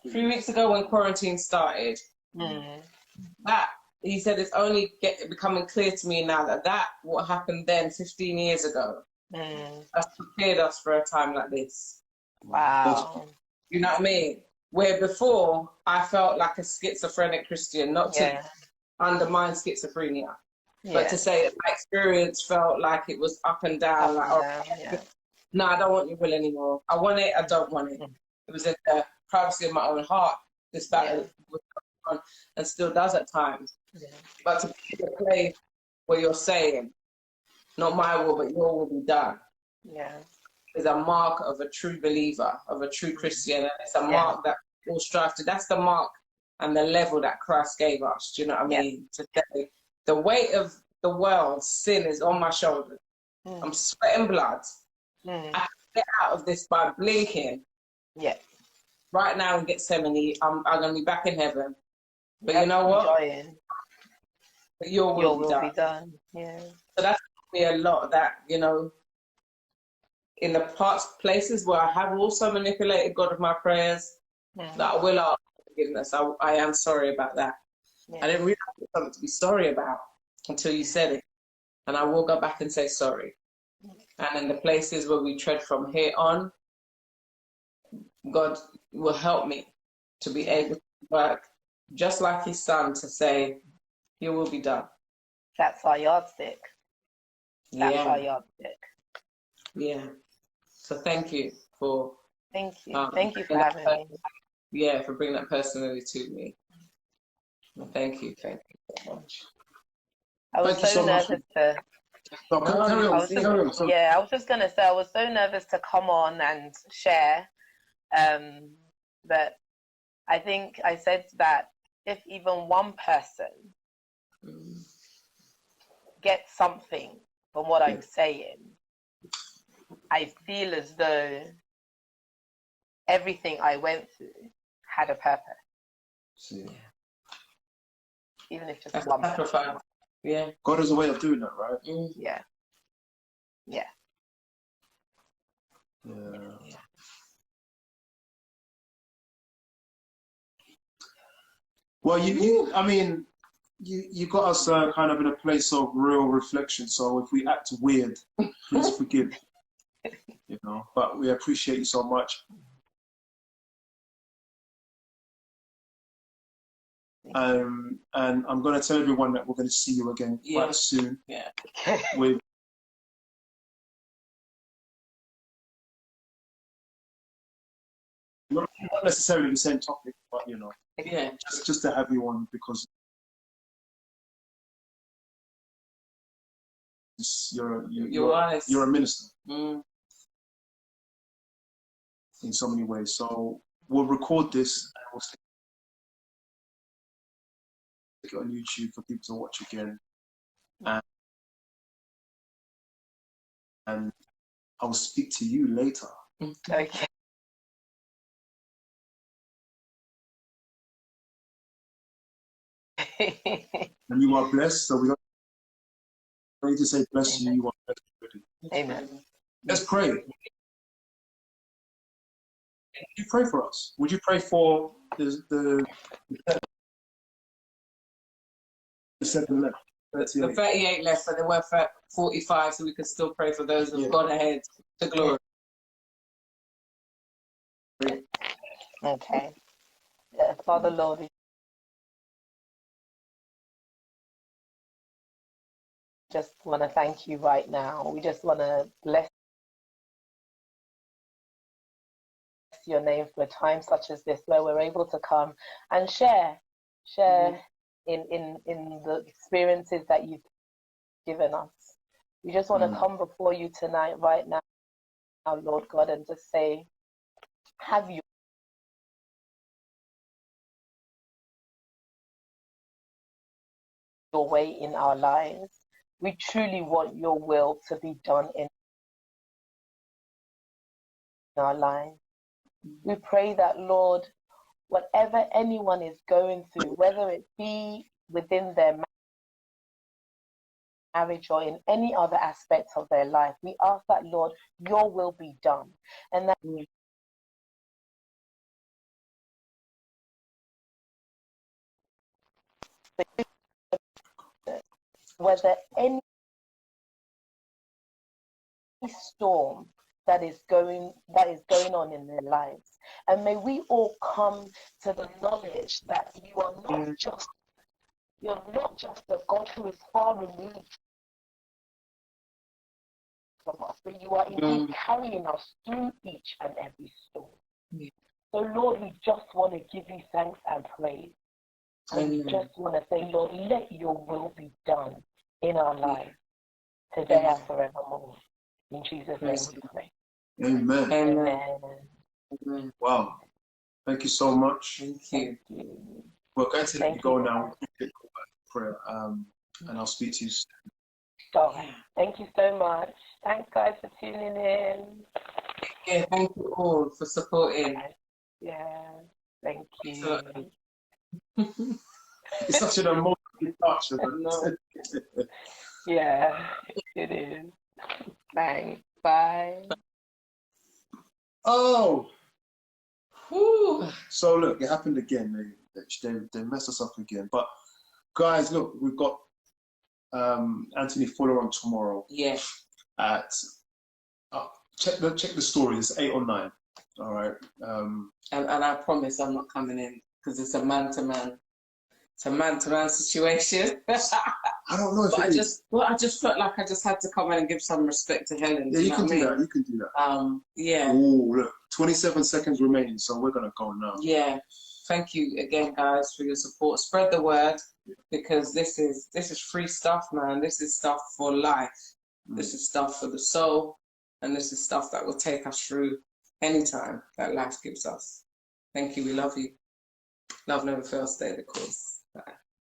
3 weeks ago when quarantine started. That he said it's only becoming clear to me now that what happened then 15 years ago has prepared us for a time like this. Wow. You know what I mean? Where before I felt like a schizophrenic Christian, not to undermine schizophrenia. Yeah. But to say that my experience felt like it was up and down, no, I don't want your will anymore. I want it, I don't want it. It was in the privacy of my own heart. This battle was going on and still does at times. Yeah. But to be in a place where you're saying, not my will, but your will be done. Yeah. Is a mark of a true believer, of a true Christian. And it's a mark that we'll strive to. That's the mark and the level that Christ gave us. Do you know what I mean? Today, the weight of the world's sin is on my shoulders. I'm sweating blood. I can get out of this by blinking. Yeah. Right now in Gethsemane, I'm going to be back in heaven. But you know what? But your will be done. Yeah. So that's me a lot of that, you know, in the places where I have also manipulated God with my prayers, that I will ask forgiveness. I am sorry about that. I didn't realize it was something to be sorry about until you said it. And I will go back and say sorry. And in the places where we tread from here on, God will help me to be able to work just like his son to say, your will be done. That's our yardstick. That's our yardstick. Yeah. So thank you for... Thank you. Thank you for having me. Yeah, for bringing that personally to me. Well, thank you. Thank you so much. I was so nervous to... I was just going to say, I was so nervous to come on and share. But I think I said that if even one person gets something from what I'm saying, I feel as though everything I went through had a purpose. Yeah. Even if just one person. Yeah. God has a way of doing that, right? Yeah. Yeah. Yeah. Well, you got us kind of in a place of real reflection. So if we act weird, please forgive. You know, but we appreciate you so much. And I'm going to tell everyone that we're going to see you again quite soon. Yeah. With not necessarily the same topic, but you know, just to have you on because you're a minister in so many ways. So we'll record this and we'll stick it on YouTube for people to watch again. And I will speak to you later. Okay. And you are blessed, so we don't need to say bless you, you are blessed already. Amen. Let's pray. Would you pray for us? Would you pray for the 7 left? 38. The 38 left, but there were 45, so we could still pray for those who've gone ahead to glory. Okay. Father Lord, we just want to thank you right now. We just want to bless your name for a time such as this where we're able to come and share in the experiences that you've given us. We just want to come before you tonight, right now, Lord God, and just say, have your way in our lives. We truly want your will to be done in our lives. We pray that, Lord, whatever anyone is going through, whether it be within their marriage or in any other aspect of their life, we ask that, Lord, your will be done. And that whether any storm that is going on in their lives, and may we all come to the knowledge that you are not just You're not just a God who is far removed from us, but you are indeed carrying us through each and every storm. Yeah. So, Lord, we just want to give you thanks and praise. And we just want to say, Lord, let your will be done in our lives today and forevermore. In Jesus' name we pray. Amen. Amen. Amen. Wow. Thank you so much. Thank you. We're going to let you go now. Prayer. And I'll speak to you soon. All right. Thank you so much. Thanks, guys, for tuning in. Yeah, thank you all for supporting. Yeah, thank you. It's such an emotional touch. No. Yeah, it is. Thanks. Bye. Oh. Whew. So look, it happened again. They messed us up again. But guys, look, we've got Anthony Fuller on tomorrow. Yeah. At check the story. It's 8 or 9. All right. And I promise I'm not coming in because it's a man-to-man. It's a man-to-man situation. I don't know if I just felt like I just had to come in and give some respect to Helen. Yeah, you can do that. You can do that. Yeah. Oh, look, 27 seconds remaining, so we're gonna go now. Yeah. Thank you again, guys, for your support. Spread the word because this is free stuff, man. This is stuff for life. This is stuff for the soul, and this is stuff that will take us through any time that life gives us. Thank you. We love you. Love never fails. Stay the course. Bye.